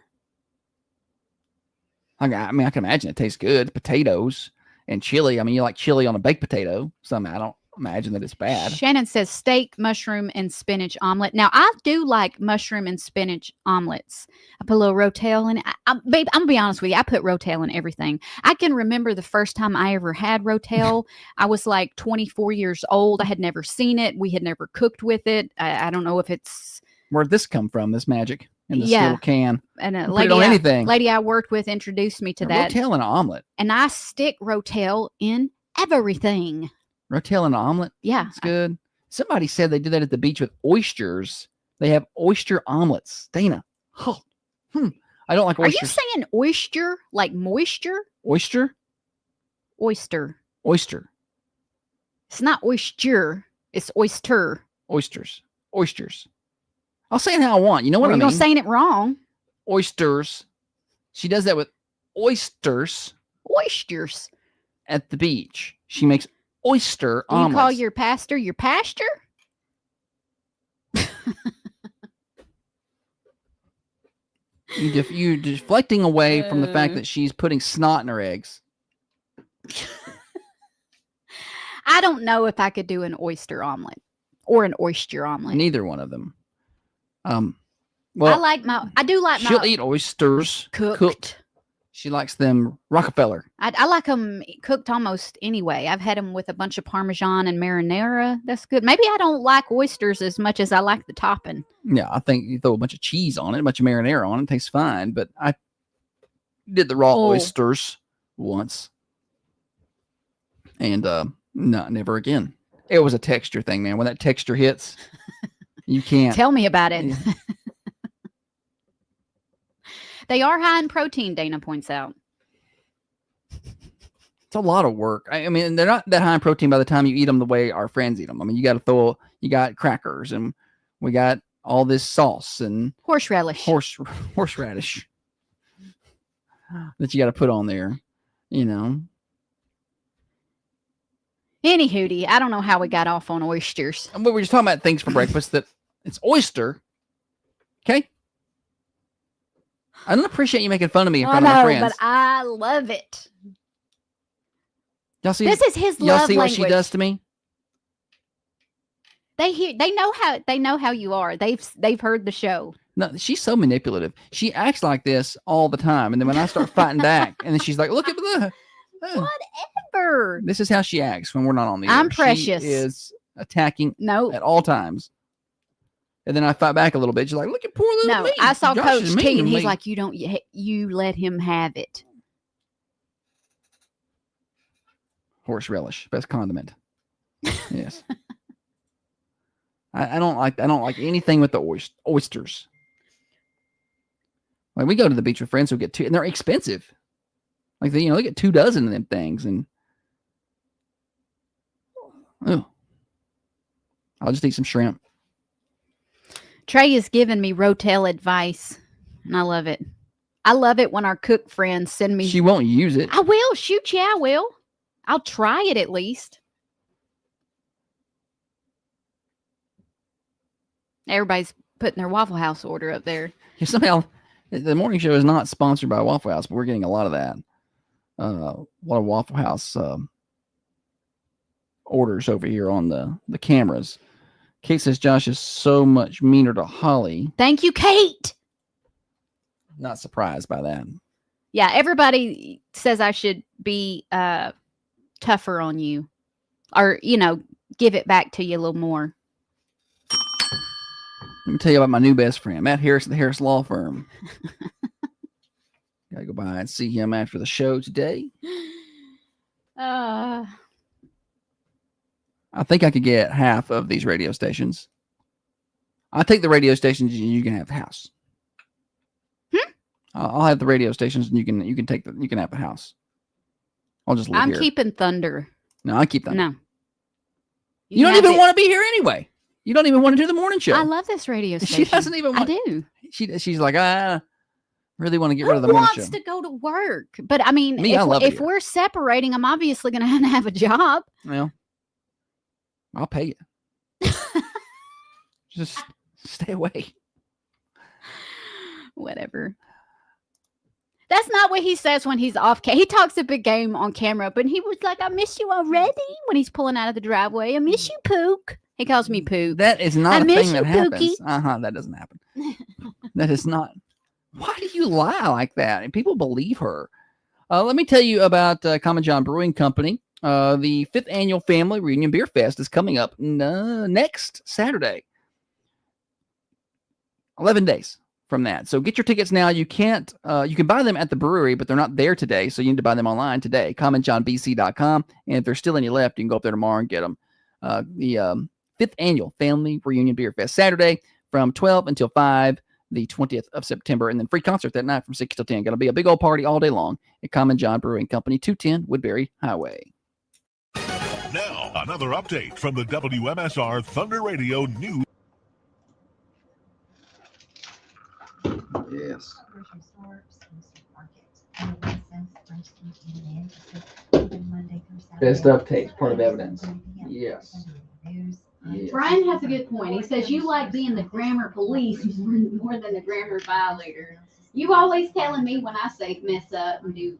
I mean, I can imagine it tastes good. Potatoes and chili. I mean, you like chili on a baked potato. So I don't imagine that it's bad. Shannon says steak, mushroom, and spinach omelet. Now, I do like mushroom and spinach omelets. I put a little Rotel in it. Babe, I'm going to be honest with you. I put Rotel in everything. I can remember the first time I ever had Rotel. I was like 24 years old. I had never seen it. We had never cooked with it. I don't know if it's... Where'd this come from, this magic? In this little can. And a lady I worked with introduced me to that. Rotel and an omelet. And I stick Rotel in everything. Rotel and an omelet? Yeah. It's good. Somebody said they do that at the beach with oysters. They have oyster omelets. Dana. Oh, I don't like oysters. Are you saying oyster like moisture? Oyster? Oyster. Oyster. It's not oyster. It's oyster. Oysters. Oysters. I'll say it how I want. You know what I mean? You're saying it wrong. Oysters. She does that with oysters. Oysters. At the beach. She makes oyster omelets. You call your pastor your pastor? You're deflecting away from the fact that she's putting snot in her eggs. I don't know if I could do an oyster omelet or an oyster omelet. Neither one of them. Well, I do like she'll eat oysters cooked. She likes them Rockefeller. I like them cooked almost anyway. I've had them with a bunch of Parmesan and marinara. That's good. Maybe I don't like oysters as much as I like the topping. Yeah, I think you throw a bunch of cheese on it, a bunch of marinara on it, tastes fine. But I did the raw oysters once. And no, never again. It was a texture thing, man. When that texture hits, You can't. Tell me about it. They are high in protein, Dana points out. It's a lot of work. I mean, they're not that high in protein by the time you eat them the way our friends eat them. I mean, you got crackers, and we got all this sauce and horseradish that you got to put on there, you know. Any hootie, I don't know how we got off on oysters. And we were just talking about things for breakfast that it's oyster. Okay. I don't appreciate you making fun of me in front of my friends. But I love it. Y'all see, this is his y'all love see language. What she does to me? They know how you are. They've heard the show. No, she's so manipulative. She acts like this all the time, and then when I start fighting back, and then she's like, "Look at the whatever." This is how she acts when we're not on the air. I'm precious. She is attacking at all times. And then I fight back a little bit. She's like, "Look at poor little me." I saw Josh Coach is mean T, to and he's me. like, "You let him have it." Horseradish, best condiment. Yes. I don't like anything with the oysters. Like we go to the beach with friends who get two, and they're expensive. Like they get 2 dozen of them things, and I'll just eat some shrimp. Trey is giving me Rotel advice, and I love it. I love it when our cook friends send me. She won't use it. I will. Shoot, yeah, I will. I'll try it at least. Everybody's putting their Waffle House order up there. Somehow, the morning show is not sponsored by Waffle House, but we're getting a lot of that. A lot of Waffle House orders over here on the cameras. Kate says Josh is so much meaner to Holly. Thank you, Kate. Not surprised by that. Yeah, everybody says I should be tougher on you, or give it back to you a little more. Let me tell you about my new best friend, Matt Harris at the Harris Law Firm. Gotta go by and see him after the show today. I think I could get half of these radio stations. I'll take the radio stations, and you can have the house. I'll have the radio stations, and you can have the house. I'll just live I'm here. keeping Thunder. No, I keep Thunder. No, you don't even want to be here anyway. You don't even want to do the morning show. I love this radio station. She doesn't even want. I do. She's like, I really want to get rid of the morning show. Who wants to go to work? But I mean, Me, I love it if here. we're separating, I'm obviously going to have a job. Well, I'll pay you. Just stay away. Whatever. That's not what he says when he's off. He talks a big game on camera, but he was like, "I miss you already." When he's pulling out of the driveway, "I miss you, Pook." He calls me Pook. That is not a thing that happens. Pookie. That doesn't happen. That is not. Why do you lie like that? And people believe her. Let me tell you about Common John Brewing Company. The 5th annual Family Reunion Beer Fest is coming up next Saturday. 11 days from that. So get your tickets now. You can buy them at the brewery, but they're not there today. So you need to buy them online today. CommonJohnBC.com. And if there's still any left, you can go up there tomorrow and get them. The 5th annual Family Reunion Beer Fest, Saturday from 12 until 5, the 20th of September, and then free concert that night from 6 till 10. Going to be a big old party all day long at Common John Brewing Company, 210 Woodbury Highway. Now, another update from the WMSR Thunder Radio News. Yes. Best updates, part of evidence. Yes. Brian has a good point. He says you like being the grammar police more than the grammar violator. You always telling me when I say mess up and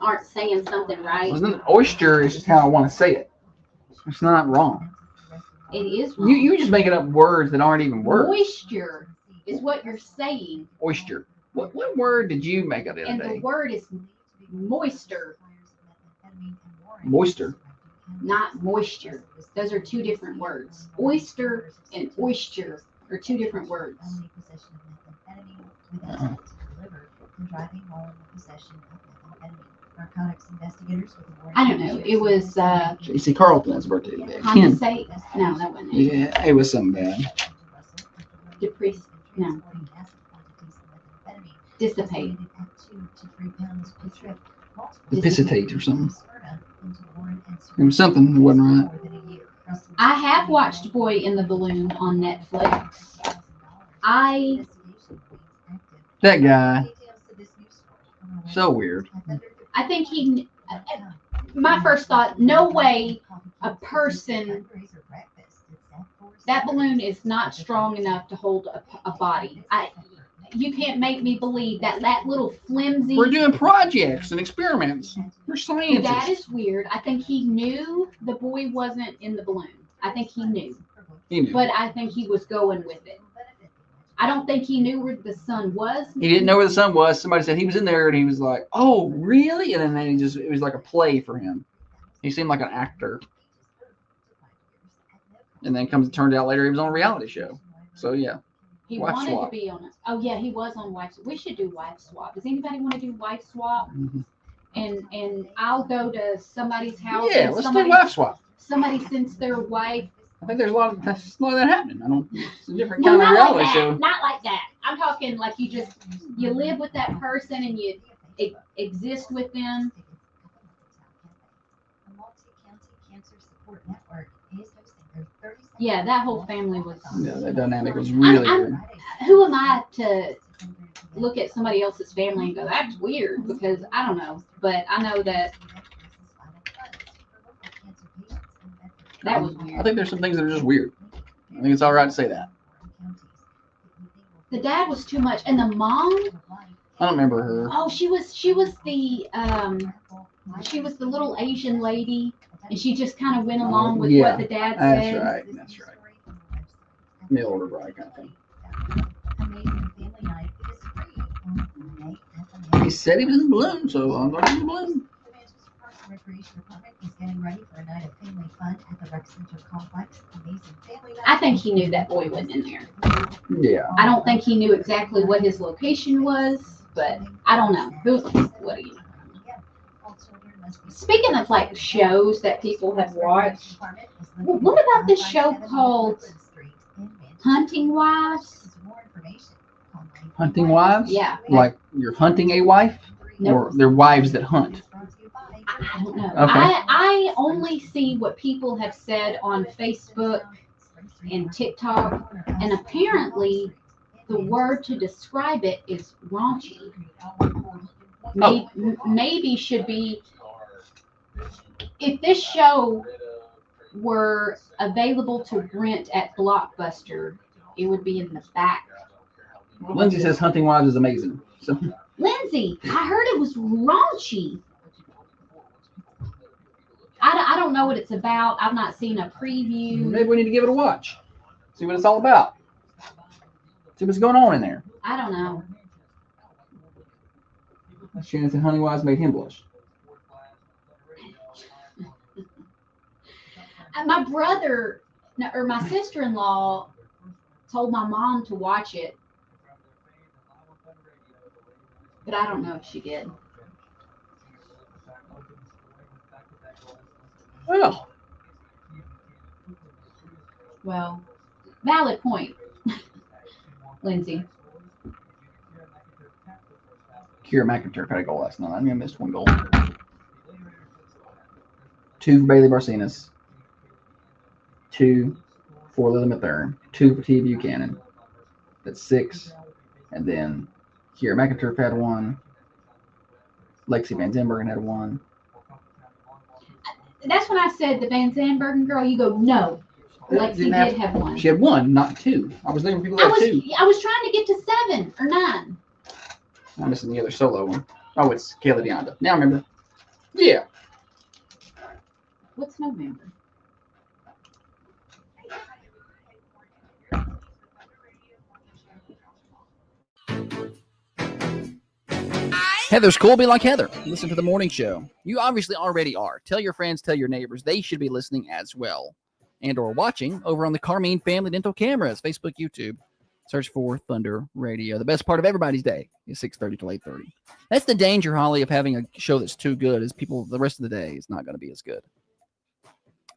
aren't saying something right. Well, oyster is just how I want to say it. It's not wrong. It is wrong. You just making up words that aren't even words. Moisture is what you're saying. Oyster. What word did you make up the And other the day? word is moister, Moisture. not moisture. Those are two different words. Oyster and oyster are two different words. I don't know. It was JC Carlton's birthday today. condensate. No, that wasn't it. Yeah, it was something bad. No. Dissipate. Dissipate or something. It was something that wasn't right. I have watched Boy in the Balloon on Netflix. That guy. So weird. I think my first thought, no way a person, that balloon is not strong enough to hold a body. You can't make me believe that little flimsy. We're doing projects and experiments. We're scientists. That is weird. I think he knew the boy wasn't in the balloon. I think he knew. He knew. But I think he was going with it. I don't think he knew where the sun was. He didn't know where the sun was. Somebody said he was in there, and he was like, "Oh, really?" And then it was like a play for him. He seemed like an actor. And then turned out later he was on a reality show. So yeah. He Wife wanted swap. to be on it. Oh yeah, he was on Wife Swap. We should do Wife Swap. Does anybody want to do Wife Swap? Mm-hmm. And I'll go to somebody's house. Yeah, and let's do Wife Swap. Somebody sends their wife. I think there's a lot of that happening. It's a different No, kind of not reality like that. show. Not like that. I'm talking like you live with that person and you exist with them. Yeah, that whole family was. Yeah, that dynamic was really good. Who am I to look at somebody else's family and go, that's weird? Because I don't know, but I know that was weird. I think there's some things that are just weird. I think it's all right to say that. The dad was too much, and the mom. I don't remember her. Oh, she was the little Asian lady, and she just kind of went along with what the dad said. That's right. Mail order bride kind of thing. He said he was in the balloon, so I'm going to the balloon. I think he knew that boy wasn't in there. Yeah. I don't think he knew exactly what his location was, but I don't know. What do you know? Speaking of like shows that people have watched, what about this show called Hunting Wives? Hunting wives? Yeah. Like you're hunting a wife? No. Or they're wives that hunt? I don't know. Okay. I only see what people have said on Facebook and TikTok, and apparently the word to describe it is raunchy. Maybe should be, if this show were available to rent at Blockbuster, it would be in the back. Lindsay says Hunting Wives is amazing. So Lindsay, I heard it was raunchy. I don't know what it's about. I've not seen a preview. maybe we need to give it a watch. See what it's all about. See what's going on in there. I don't know. Shannon said Hunting Wives made him blush. My brother or my sister-in-law told my mom to watch it, but I don't know if she did. Well, valid point, Lindsay. Kira McIntyre had a goal last night. I missed one goal. 2 for Bailey Barcenas. 2 for Lily Mathern. 2 for T. Buchanan. That's 6. And then Kira McIntyre had 1. Lexi Van Zenbergen had 1. That's when I said the Van Zanbergen girl. You go, no. Lexi did have 1. She had 1, not 2. I was thinking people had 2. I was trying to get to 7 or 9. I'm missing the other solo one. Oh, it's Kayla Deonda. Now I remember. Yeah. What's November? Heather's cool. Be like Heather. Listen to the morning show. You obviously already are. Tell your friends, tell your neighbors. They should be listening as well. And or watching over on the Carmine Family Dental Cameras, Facebook, YouTube, Search for Thunder Radio. The best part of everybody's day is 6:30 to 8:30. That's the danger, Holly, of having a show that's too good. Is people the rest of the day is not going to be as good.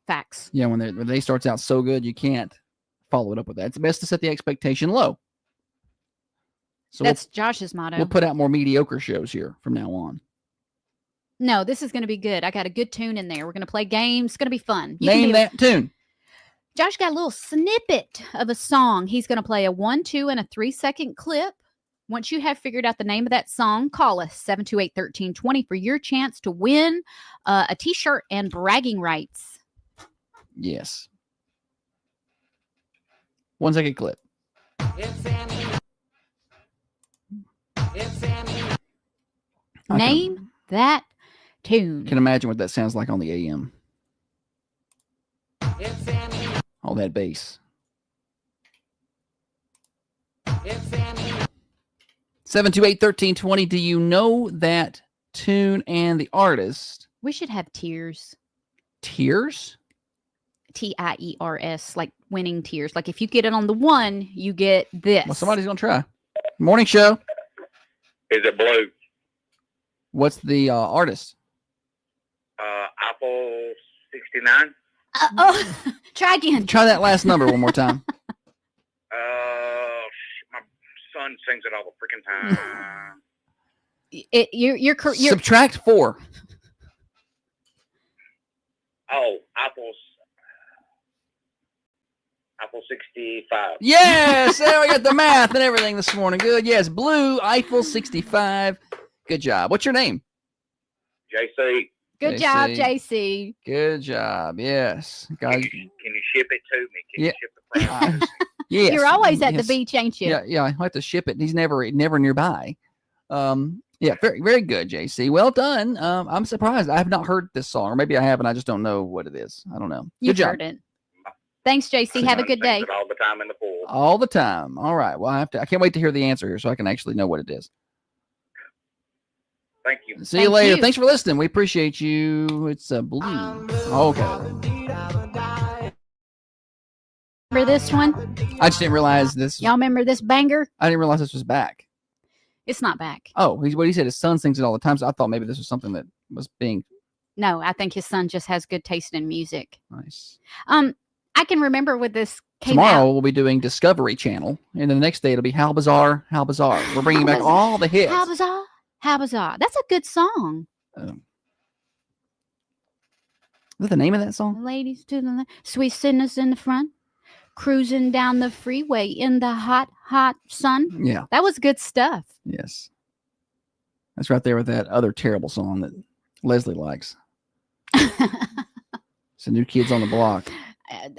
Facts. Yeah, when the day starts out so good, you can't follow it up with that. It's best to set the expectation low. So That's Josh's motto. We'll put out more mediocre shows here from now on. No, this is going to be good. I got a good tune in there. We're going to play games. It's going to be fun. Name that tune. Josh got a little snippet of a song. He's going to play a 1, 2, and a 3-second clip. Once you have figured out the name of that song, call us 728-1320 for your chance to win a T-shirt and bragging rights. Yes. 1 second clip. Name that tune. Can imagine what that sounds like on the AM. All that bass. 728-1320. Do you know that tune and the artist? We should have tiers. Tiers? Tiers, like winning tiers. Like if you get it on the 1, you get this. Well, somebody's gonna try. Morning show. Is it blue? What's the artist? Apple 69. Try again. Try that last number one more time. My son sings it all the freaking time. You're Subtract 4. Oh, Apple 65. Yes, there we got the math and everything this morning. Good. Yes, blue Eiffel 65. Good job. What's your name? JC. Good job, JC. Good job. Yes. Guys, Can you ship it to me? Can you ship the price? yes. You're always at the beach, ain't you? Yeah. I have to ship it. He's never nearby. Yeah, very, very good, JC. Well done. I'm surprised. I have not heard this song, or maybe I have, and I just don't know what it is. I don't know. You've good job. heard it. Thanks, JC. Have a good day. All the time in the pool. All the time. All right. Well, I can't wait to hear the answer here, so I can actually know what it is. Thank you. See you later. Thanks for listening. We appreciate you. It's a blue. Okay. Remember this one? I just didn't realize this. Y'all remember this banger? I didn't realize this was back. It's not back. Oh, what he said, his son sings it all the time. So I thought maybe this was something that was being. No, I think his son just has good taste in music. Nice. I can remember with this came Tomorrow out. we'll be doing Discovery Channel, and then the next day it'll be How Bizarre, How Bizarre. We're bringing back all the hits. How bizarre, how bizarre. That's a good song. Is that the name of that song? Ladies to the left, sweet sinners in the front, cruising down the freeway in the hot, hot sun. Yeah. That was good stuff. Yes. That's right there with that other terrible song that Leslie likes. It's the New Kids on the Block.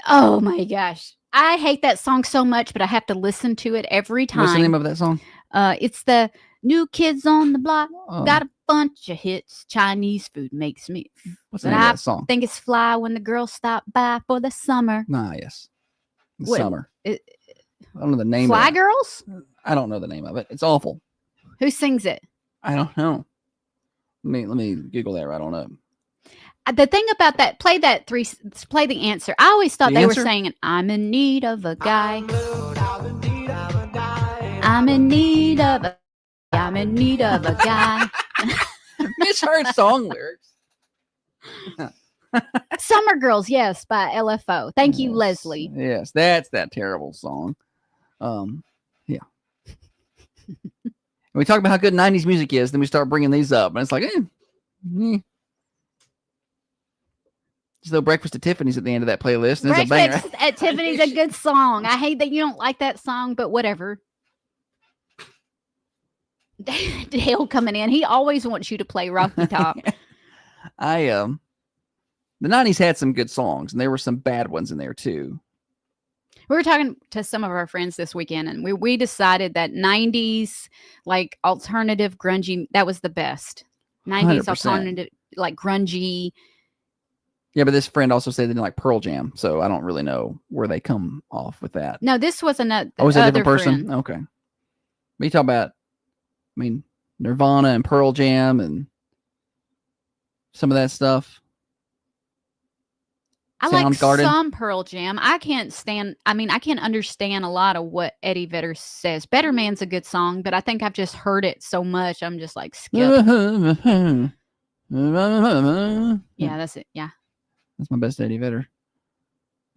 Oh my gosh. I hate that song so much, but I have to listen to it every time. What's the name of that song? It's the New Kids on the Block. Oh. Got a bunch of hits. Chinese food makes me. What's the But name of I that song? think it's fly when the girls stop by for the summer. Yes. The What, summer. I don't know the name Fly of it. Girls? I don't know the name of it. It's awful. Who sings it? I don't know. Let me Google that right on up. The thing about that, play the answer. I always thought The they answer? were saying, I'm in need of a guy. I'm in need of a guy. Misheard song lyrics. Summer Girls, yes, by LFO. Thank you, Leslie. Yes, that's that terrible song. Yeah. We talk about how good 90s music is, then we start bringing these up, and it's like, As though Breakfast at Tiffany's at the end of that playlist. And it's a banger. Breakfast at Tiffany's a good song. I hate that you don't like that song, but whatever. Dale coming in. He always wants you to play Rocky Top. The 90s had some good songs, and there were some bad ones in there too. We were talking to some of our friends this weekend, and we decided that 90s, like alternative grungy, that was the best. 90s 100%. alternative, like grungy. Yeah, but this friend also said they didn't like Pearl Jam, so I don't really know where they come off with that. No, this was another. Oh, was it a different person? Friend. Okay. But you talk about, Nirvana and Pearl Jam and some of that stuff. I like Soundgarden. some Pearl Jam. I can't understand a lot of what Eddie Vedder says. Better Man's a good song, but I think I've just heard it so much. I'm just like, skip. Yeah, that's it. Yeah. That's my best Eddie Vedder.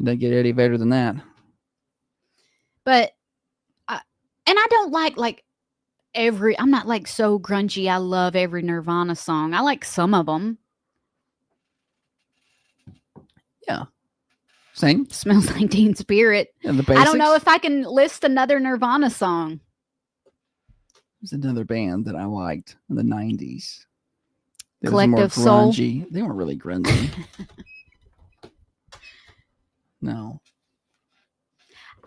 They get Eddie Vedder than that. But, and I don't like I'm not like so grungy. I love every Nirvana song. I like some of them. Yeah. Same. Smells Like Teen Spirit. And the basics. I don't know if I can list another Nirvana song. There's another band that I liked in the 90s. They was Collective more Soul. grungy. They weren't really grungy. No.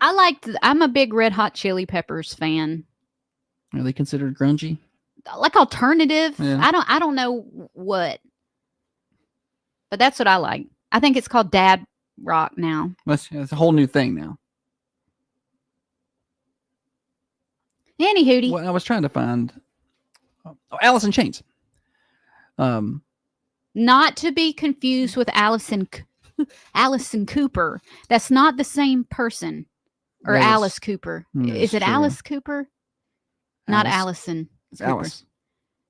I'm a big Red Hot Chili Peppers fan. Are they considered grungy? Like alternative. Yeah. I don't know what. But that's what I like. I think it's called dad rock now. It's a whole new thing now. Any hootie. Well, I was trying to find Alice in Chains. Not to be confused with Allison Cooper. That's not the same person. Or That is- Alice Cooper. Is it true. Alice Cooper? Not Alice. Allison. It's Alice.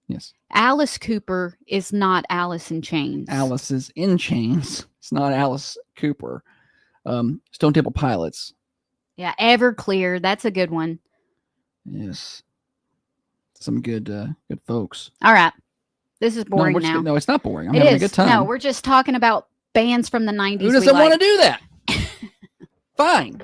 Yes. Alice Cooper is not Alice in Chains. Alice is in Chains. It's not Alice Cooper. Stone Temple Pilots. Yeah, Everclear. That's a good one. Yes. Some good folks. All right. This is boring no, now. No, it's not boring. I'm It having is. a good time. No, we're just talking about bands from the 90s. Who doesn't want to do that? Fine.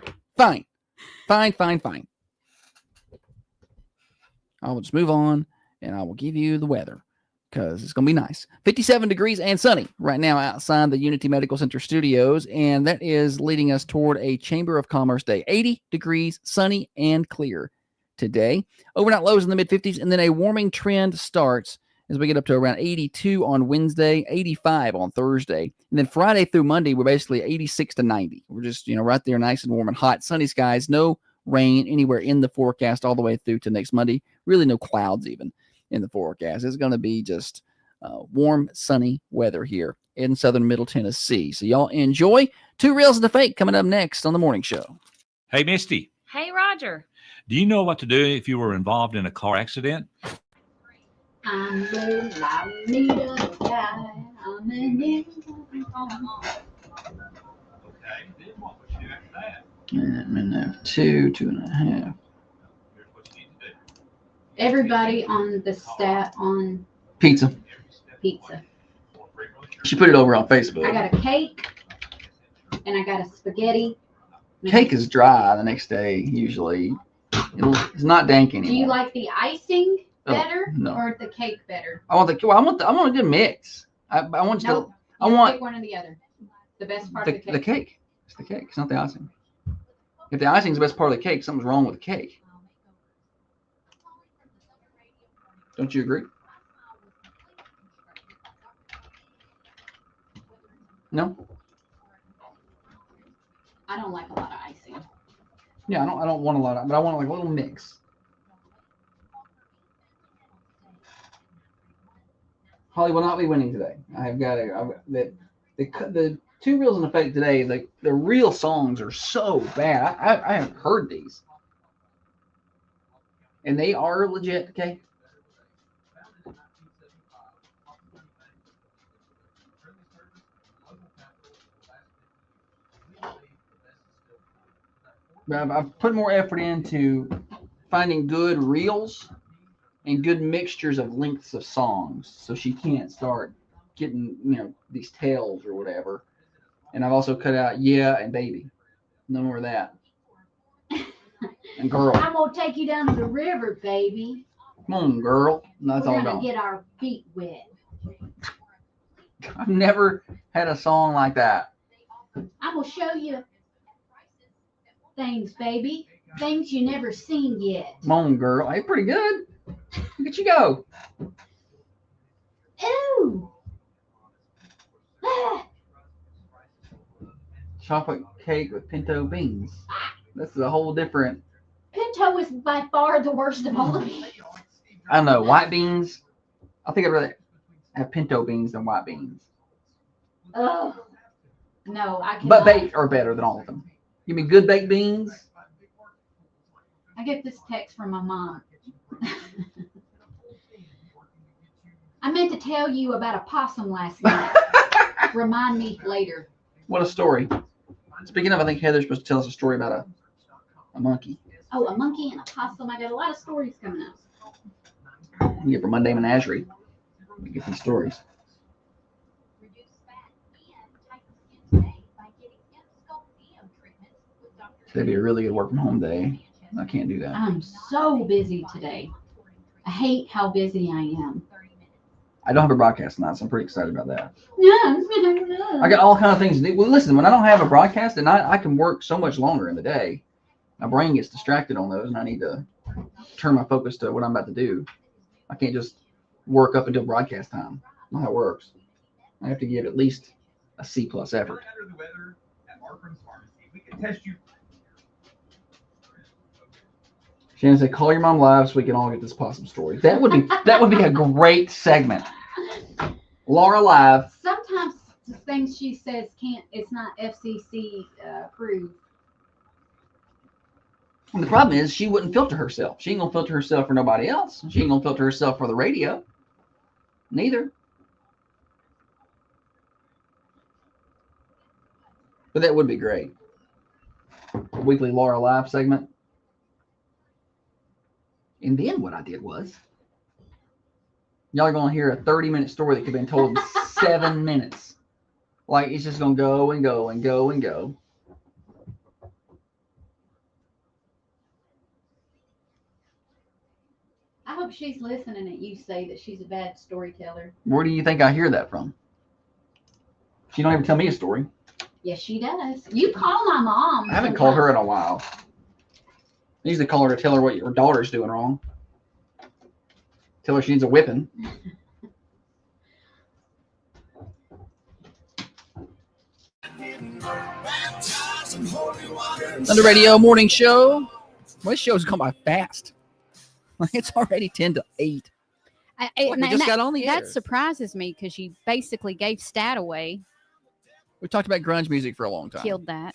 I will just move on and I will give you the weather because it's going to be nice. 57 degrees and sunny right now outside the Unity Medical Center studios, and that is leading us toward a Chamber of Commerce day. 80 degrees, sunny and clear today. Overnight lows in the mid-50s, and then a warming trend starts as we get up to around 82 on Wednesday, 85 on Thursday. And then Friday through Monday, we're basically 86 to 90. We're just, right there nice and warm and hot. Sunny skies, no rain anywhere in the forecast all the way through to next Monday. Really no clouds even in the forecast. It's going to be just warm, sunny weather here in southern Middle Tennessee. So y'all enjoy. 2 Reels and a Fake coming up next on the morning show. Hey, Misty, Hey, Roger. do you know what to do if you were involved in a car accident? I'm the Lamita guy. I'm an And then 2, 2.5. Everybody on the staff on Pizza. pizza. She put it over on Facebook. I got a cake and I got a spaghetti. Cake is dry the next day usually. It's not dank anymore. Do you like the icing Oh, better no. or the cake better? I want a good mix. I want you Nope. to. I You want pick one or the other. The best part the of the cake. cake. It's the cake. It's not the icing. If the icing is the best part of the cake, something's wrong with the cake. Don't you agree? No. I don't like a lot of icing. Yeah, I don't want a lot of, but I want like a little mix. Holly will not be winning today. I've got the 2 Reels in effect today. The real songs are so bad. I haven't heard these, and they are legit. Okay. But I've put more effort into finding good reels and good mixtures of lengths of songs, so she can't start getting these tails or whatever. And I've also cut out yeah and baby. No more of that. And girl. I'm gonna take you down to the river, baby. Come on, girl. No, that's We're all gonna gone. get our feet wet. I've never had a song like that. I'm gonna show you things, baby. Things you never seen yet. Come on, girl. Hey, pretty good. Look at you go. Ooh. Ah. Chocolate cake with pinto beans. This is a whole different. Pinto is by far the worst of all of these. I don't know. White beans. I think I'd rather have pinto beans than white beans. Oh. No, I cannot. But baked are better than all of them. Give me good baked beans. I get this text from my mom. I meant to tell you about a possum last night. Remind me later. What a story. Speaking of, I think Heather's supposed to tell us a story about a monkey. Oh, a monkey and a possum. I got a lot of stories coming up. You get from Monday Menagerie. You get these stories. Today'd be a really good work from home day. I can't do that. I'm so busy today. I hate how busy I am. I don't have a broadcast tonight, so I'm pretty excited about that. Yeah. I got all kinds of things to do. Well, listen, when I don't have a broadcast, then I can work so much longer in the day. My brain gets distracted on those, and I need to turn my focus to what I'm about to do. I can't just work up until broadcast time. That's not how it works. I have to give at least a C+ effort. Shannon said, "Call your mom live so we can all get this possum story." That would be a great segment. Laura live. Sometimes the things she says it's not FCC approved. And the problem is she wouldn't filter herself. She ain't gonna filter herself for nobody else. She ain't gonna filter herself for the radio. Neither. But that would be great. A weekly Laura live segment. And then what I did was, y'all are going to hear a 30-minute story that could have been told in 7 minutes. Like, it's just going to go and go and go and go. I hope she's listening at you say that she's a bad storyteller. Where do you think I hear that from? She don't even tell me a story. Yes, she does. You call my mom. I haven't called her in a while. I usually call her to tell her what your daughter's doing wrong. Tell her she needs a whipping. On the radio morning show. Well, this show's gone by fast. It's already 10 to 8. We just got on the air. That surprises me because you basically gave stat away. We talked about grunge music for a long time. Killed that.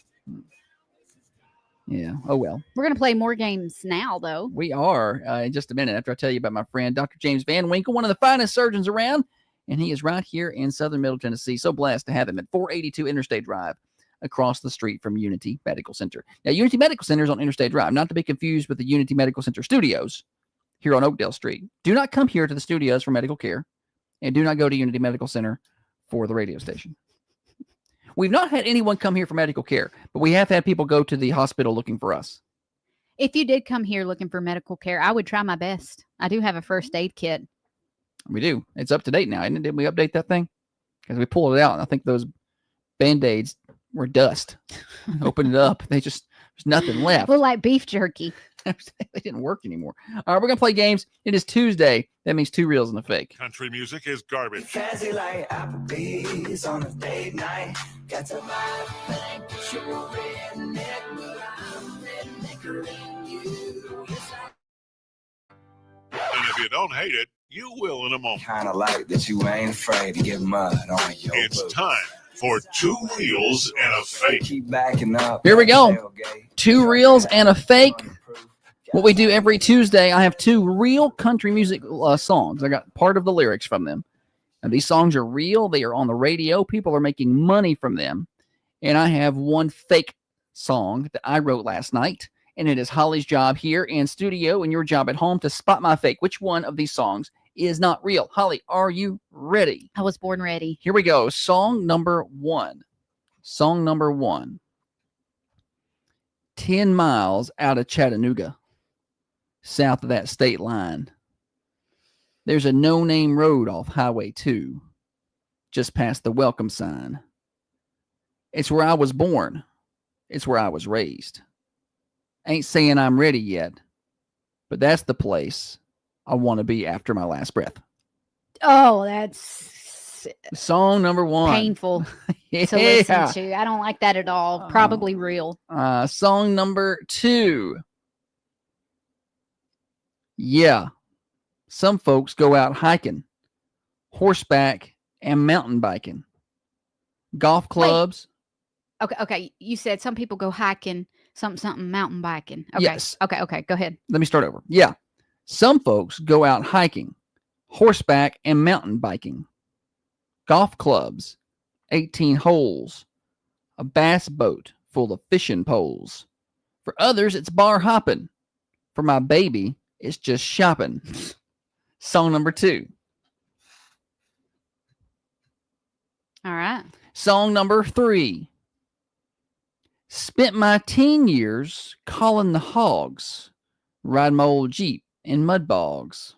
Yeah. Oh, well. We're going to play more games now, though. We are in just a minute after I tell you about my friend, Dr. James Van Winkle, one of the finest surgeons around. And he is right here in southern Middle Tennessee. So blessed to have him at 482 Interstate Drive across the street from Unity Medical Center. Now, Unity Medical Center is on Interstate Drive, not to be confused with the Unity Medical Center studios here on Oakdale Street. Do not come here to the studios for medical care, and do not go to Unity Medical Center for the radio station. We've not had anyone come here for medical care, but we have had people go to the hospital looking for us. If you did come here looking for medical care, I would try my best. I do have a first aid kit. We do. It's up to date now, isn't it? Did we update that thing? Because we pulled it out, and I think those Band-Aids were dust. Open it up. There's nothing left. Well, like beef jerky. They didn't work anymore. All right, we're going to play games. It is Tuesday. That means 2 reels and a fake. Country music is garbage. Fancy like Applebee's on a date night. Got to think that you're a redneck, but I'm rednecker than you. And if you don't hate it, you will in a moment. Kinda like that you ain't afraid to get mud on your It's boots. time for 2 reels and a fake. Keep backing up. Here we go. 2 reels and a fake. What we do every Tuesday, I have 2 real country music songs. I got part of the lyrics from them. And these songs are real. They are on the radio. People are making money from them. And I have 1 fake song that I wrote last night. And it is Holly's job here in studio and your job at home to spot my fake. Which one of these songs is not real? Holly, are you ready? I was born ready. Here we go. Song number 1. Song number 1. 10 miles out of Chattanooga, south of that state line, there's a no-name road off Highway 2, just past the welcome sign. It's where I was born. It's where I was raised. Ain't saying I'm ready yet, but that's the place I want to be after my last breath. Oh, that's Song number 1. painful Yeah. to listen to. I don't like that at all. Probably real. Song number 2. Yeah. Some folks go out hiking, horseback, and mountain biking. Golf clubs, Okay. You said some people go hiking, something mountain biking. Okay. Yes. Okay. Go ahead. Let me start over. Yeah. Some folks go out hiking, horseback, and mountain biking. Golf clubs, 18 holes, a bass boat full of fishing poles. For others, it's bar hopping. For my baby, it's just shopping. Song number 2. All right. Song number 3. Spent my teen years calling the hogs, riding my old Jeep in mud bogs.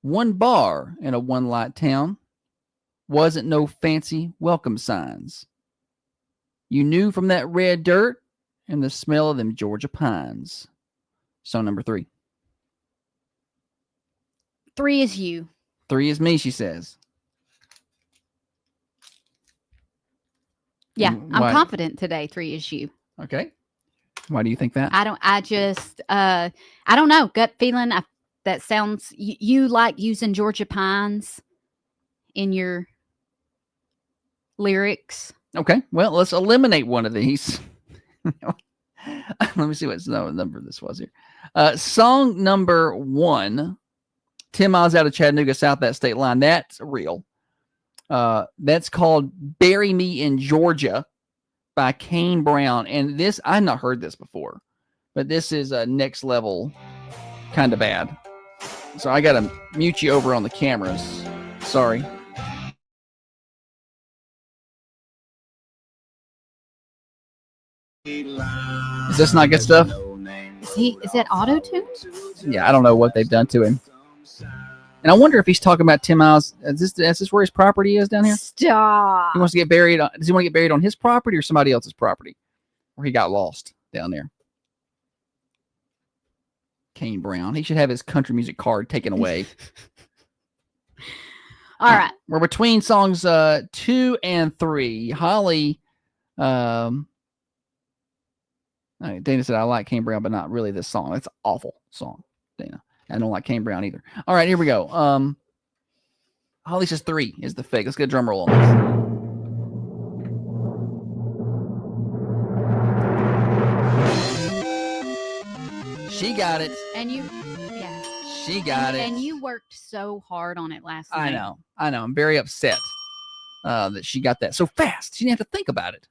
One bar in a one-light town, wasn't no fancy welcome signs. You knew from that red dirt and the smell of them Georgia pines. Song number 3. 3 is you. 3 is me, she says. Yeah, Why? I'm confident today. 3 is you. Okay. Why do you think that? I don't know. Gut feeling. That sounds, you like using Georgia pines in your lyrics. Okay. Well, let's eliminate one of these. Let me see what number this was here. Song number 1, 10 miles out of Chattanooga, south that state line. That's real. That's called Bury Me in Georgia by Kane Brown. And this, I've not heard this before, but this is a next level kind of bad. So I got to mute you over on the cameras. Sorry. Is this not good stuff? Is that auto-tune? Yeah, I don't know what they've done to him. And I wonder if he's talking about 10 miles. Is this where his property is down here? Stop. He wants to get buried. Does he want to get buried on his property or somebody else's property? Or he got lost down there? Kane Brown. He should have his country music card taken away. All right. We're between songs 2 and 3. Holly, Dana said, I like Kane Brown, but not really this song. That's an awful song, Dana. I don't like Kane Brown either. All right, here we go. Holly says 3 is the fake. Let's get a drum roll on this. She got it. And you, yeah. She got it. And you worked so hard on it last night. I know. I'm very upset that she got that so fast. She didn't have to think about it.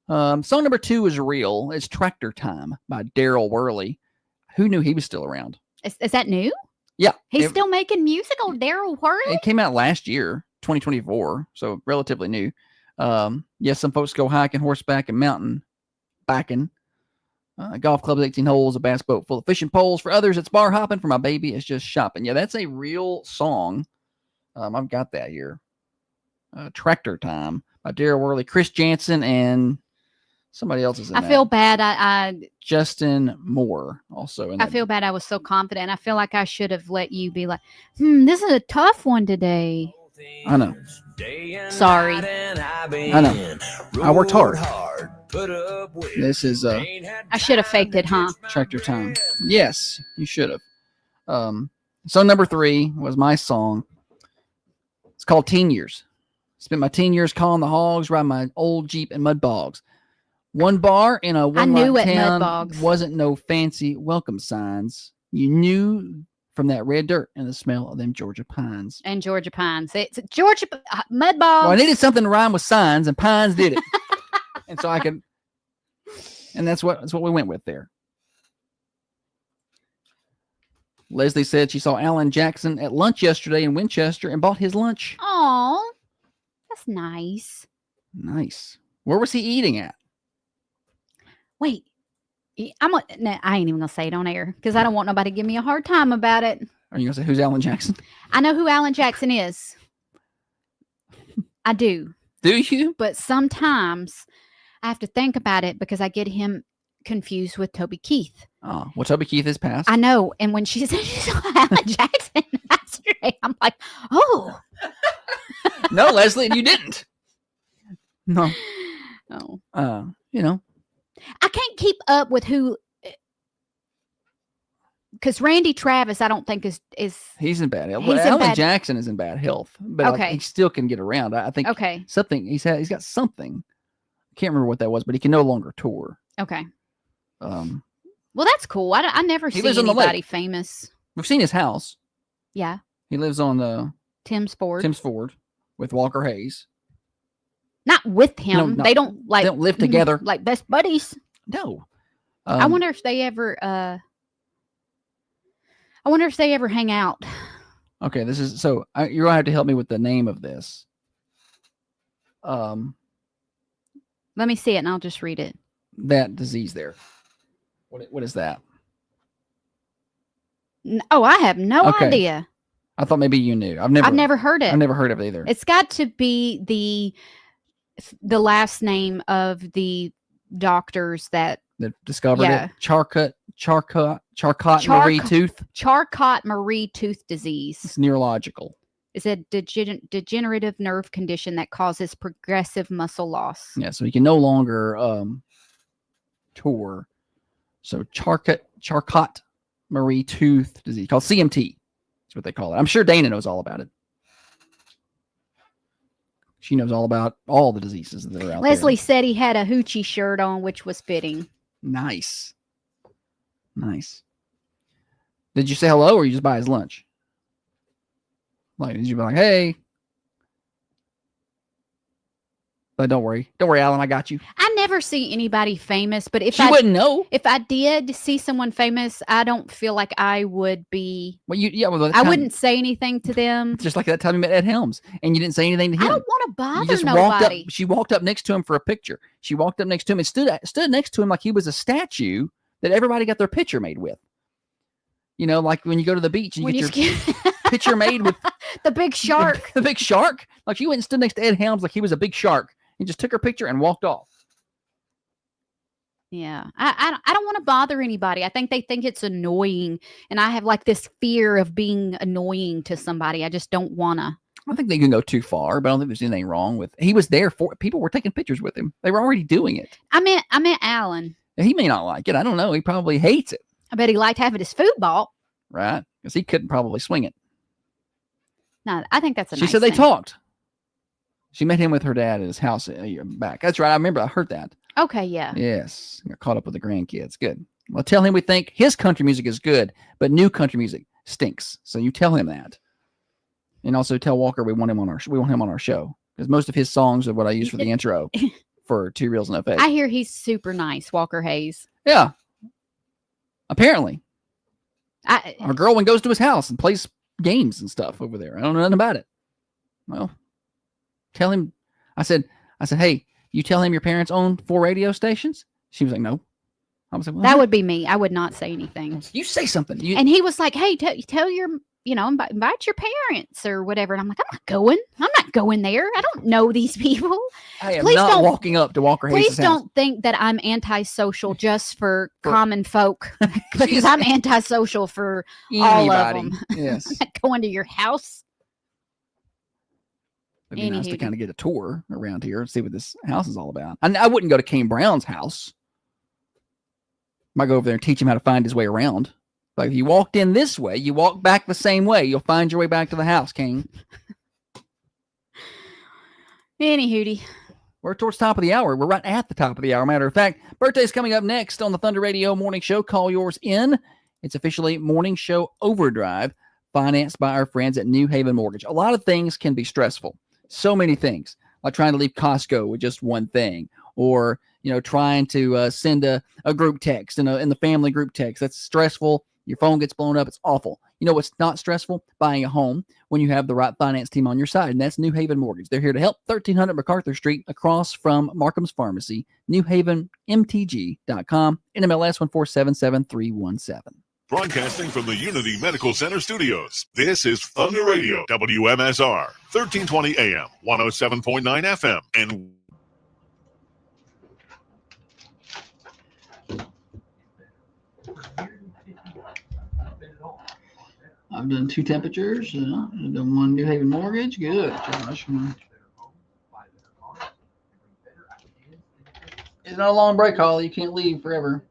Song number 2 is real. It's Tractor Time by Daryl Worley. Who knew he was still around? Is that new? Yeah. He's still making music on Daryl Worley? It came out last year, 2024, so relatively new. Yes, some folks go hiking, horseback, and mountain biking. Golf clubs, 18 holes, a bass boat full of fishing poles. For others, it's bar hopping. For my baby, it's just shopping. Yeah, that's a real song. I've got that here. Tractor Time by Daryl Worley, Chris Jansen, and somebody else is in I that. feel bad. Justin Moore also in that. I feel bad. I was so confident. I feel like I should have let you be like, this is a tough one today. I know. Sorry. I know. I worked hard. This is I should have faked it, huh? Tractor Time. Yes, you should have. Song number 3 was my song. It's called Teen Years. Spent my teen years calling the hogs, riding my old Jeep in mud bogs. One bar in a one-lot town, wasn't no fancy welcome signs. You knew from that red dirt and the smell of them Georgia pines. And Georgia pines. It's Georgia mud bogs. Well, I needed something to rhyme with signs, and pines did it. And so I could, and that's what we went with there. Leslie said she saw Alan Jackson at lunch yesterday in Winchester and bought his lunch. Oh, that's nice. Nice. Where was he eating at? Wait, I ain't even gonna say it on air because I don't want nobody to give me a hard time about it. Are you gonna say who's Alan Jackson? I know who Alan Jackson is. I do. Do you? But sometimes I have to think about it because I get him confused with Toby Keith. Oh, well, Toby Keith is passed. I know. And when she said she saw Alan Jackson yesterday, I'm like, oh. No, Leslie, you didn't. No. Oh. You know. I can't keep up with who, because Randy Travis, I don't think is he's in bad health. Well, Alan Jackson is in bad health, but okay. he still can get around. I think okay. Something he's got something. can't remember what that was, but he can no longer tour. Okay. Um, Well, that's cool. I never He see lives on the anybody lake. famous. we've seen his house. Yeah. He lives on Tim's Ford. Tim's Ford with Walker Hayes. Not with him. No, they don't they don't live together. like best buddies. No. I wonder if they ever. I wonder if they ever hang out. Okay, this is so. You're gonna have to help me with the name of this. Let me see it, and I'll just read it. That disease there. What is that? Oh, I have no idea. I thought maybe you knew. I've never heard it. I've never heard of it either. It's got to be the last name of the doctors that discovered it. Charcot Marie tooth. Charcot Marie tooth disease. It's neurological. It's a degenerative nerve condition that causes progressive muscle loss. Yeah, so he can no longer tour. So Charcot Marie tooth disease, called CMT. That's what they call it. I'm sure Dana knows all about it. She knows all about all the diseases that are out Leslie there. said he had a hoochie shirt on, which was fitting. Nice. Did you say hello or you just buy his lunch? Like, did you be like, hey? But don't worry, Alan, I got you. I never see anybody famous, but if She wouldn't know. If I did see someone famous, I don't feel like I would be. Well, I wouldn't say anything to them. Just like that time you met Ed Helms, and you didn't say anything to him. I don't want to bother You just nobody. she walked up next to him for a picture. She walked up next to him and stood next to him like he was a statue that everybody got their picture made with. You know, like when you go to the beach and you get your picture made with the big shark. The big shark. Like she went and stood next to Ed Helms like he was a big shark and just took her picture and walked off. Yeah, I don't want to bother anybody. I think they think it's annoying, and I have like this fear of being annoying to somebody. I just don't want to. I think they can go too far, but I don't think there's anything wrong with. He was there for people were taking pictures with him. They were already doing it. I meant Alan. He may not like it. I don't know. He probably hates it. I bet he liked having his food bought. Right, because he couldn't probably swing it. No, I think that's a. She nice said they thing. talked. She met him with her dad at his house a year back. That's right. I remember. I heard that. Okay, yeah. Yes. Got caught up with the grandkids. Good. Well, tell him we think his country music is good, but new country music stinks. So you tell him that. And also tell Walker we want him on our show. Because most of his songs are what I use for the intro for Two Reels and a Fake. I hear he's super nice, Walker Hayes. Yeah. Apparently. Our girl one goes to his house and plays games and stuff over there. I don't know nothing about it. Well, tell him. I said, hey, you tell him your parents own 4 radio stations? She was like, no. I was like, well, that would be me. I would not say anything. You say something. And he was like, hey, tell your, invite your parents or whatever. And I'm like, I'm not going there. I don't know these people. I am not walking up to Walker Hayes' Please don't think that I'm antisocial just for common folk, because I'm antisocial for all of them. Yes. I'm not going to your house. It'd be nice to kind of get a tour around here and see what this house is all about. I wouldn't go to Kane Brown's house. Might go over there and teach him how to find his way around. Like if you walked in this way, you walk back the same way, you'll find your way back to the house, Kane. Anywho, we're towards the top of the hour. We're right at the top of the hour. Matter of fact, birthday's coming up next on the Thunder Radio Morning Show. Call yours in. It's officially Morning Show Overdrive, financed by our friends at New Haven Mortgage. A lot of things can be stressful. So many things, like trying to leave Costco with just one thing, or trying to send a group text in the family group text. That's stressful. Your phone gets blown up. It's awful. You know what's not stressful? Buying a home when you have the right finance team on your side, and that's New Haven Mortgage. They're here to help. 1300 MacArthur Street, across from Markham's Pharmacy. NewHavenMTG.com. NMLS 1477317. Broadcasting from the Unity Medical Center studios, this is Thunder Radio, WMSR, 1320 AM, 107.9 FM, and I've done 2 temperatures. I've done 1 New Haven Mortgage. Good, Josh. It's not a long break, Holly. You can't leave forever.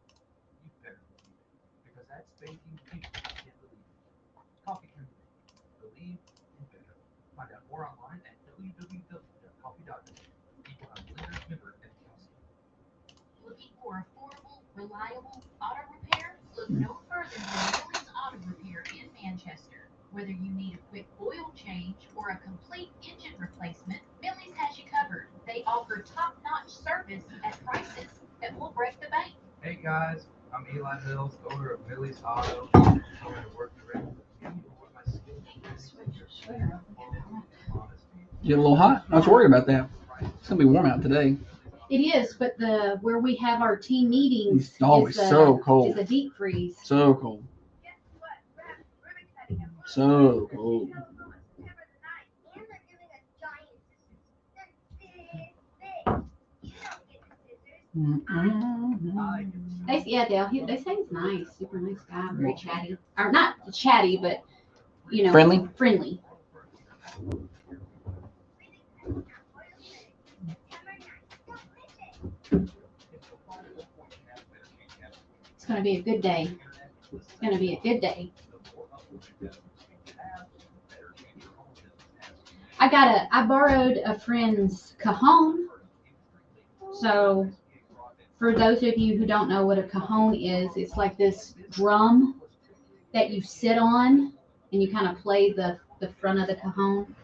reliable auto repair, look no further than Millie's Auto Repair in Manchester. Whether you need a quick oil change or a complete engine replacement, Millie's has you covered. They offer top-notch service at prices that will break the bank. Hey guys, I'm Eli Mills, owner of Millie's Auto. I'm going to work directly with you with my Get a little hot. I was worried about that. It's gonna be warm out today. It is, but where we have our team meetings It's always so cold. is a deep freeze. So cold. So cold. Dale. They say he's nice, super nice guy, very chatty. Or not chatty, but Friendly? Friendly. It's gonna be a good day. It's gonna be a good day. I borrowed a friend's cajon. So for those of you who don't know what a cajon is, it's like this drum that you sit on and you kind of play the front of the cajon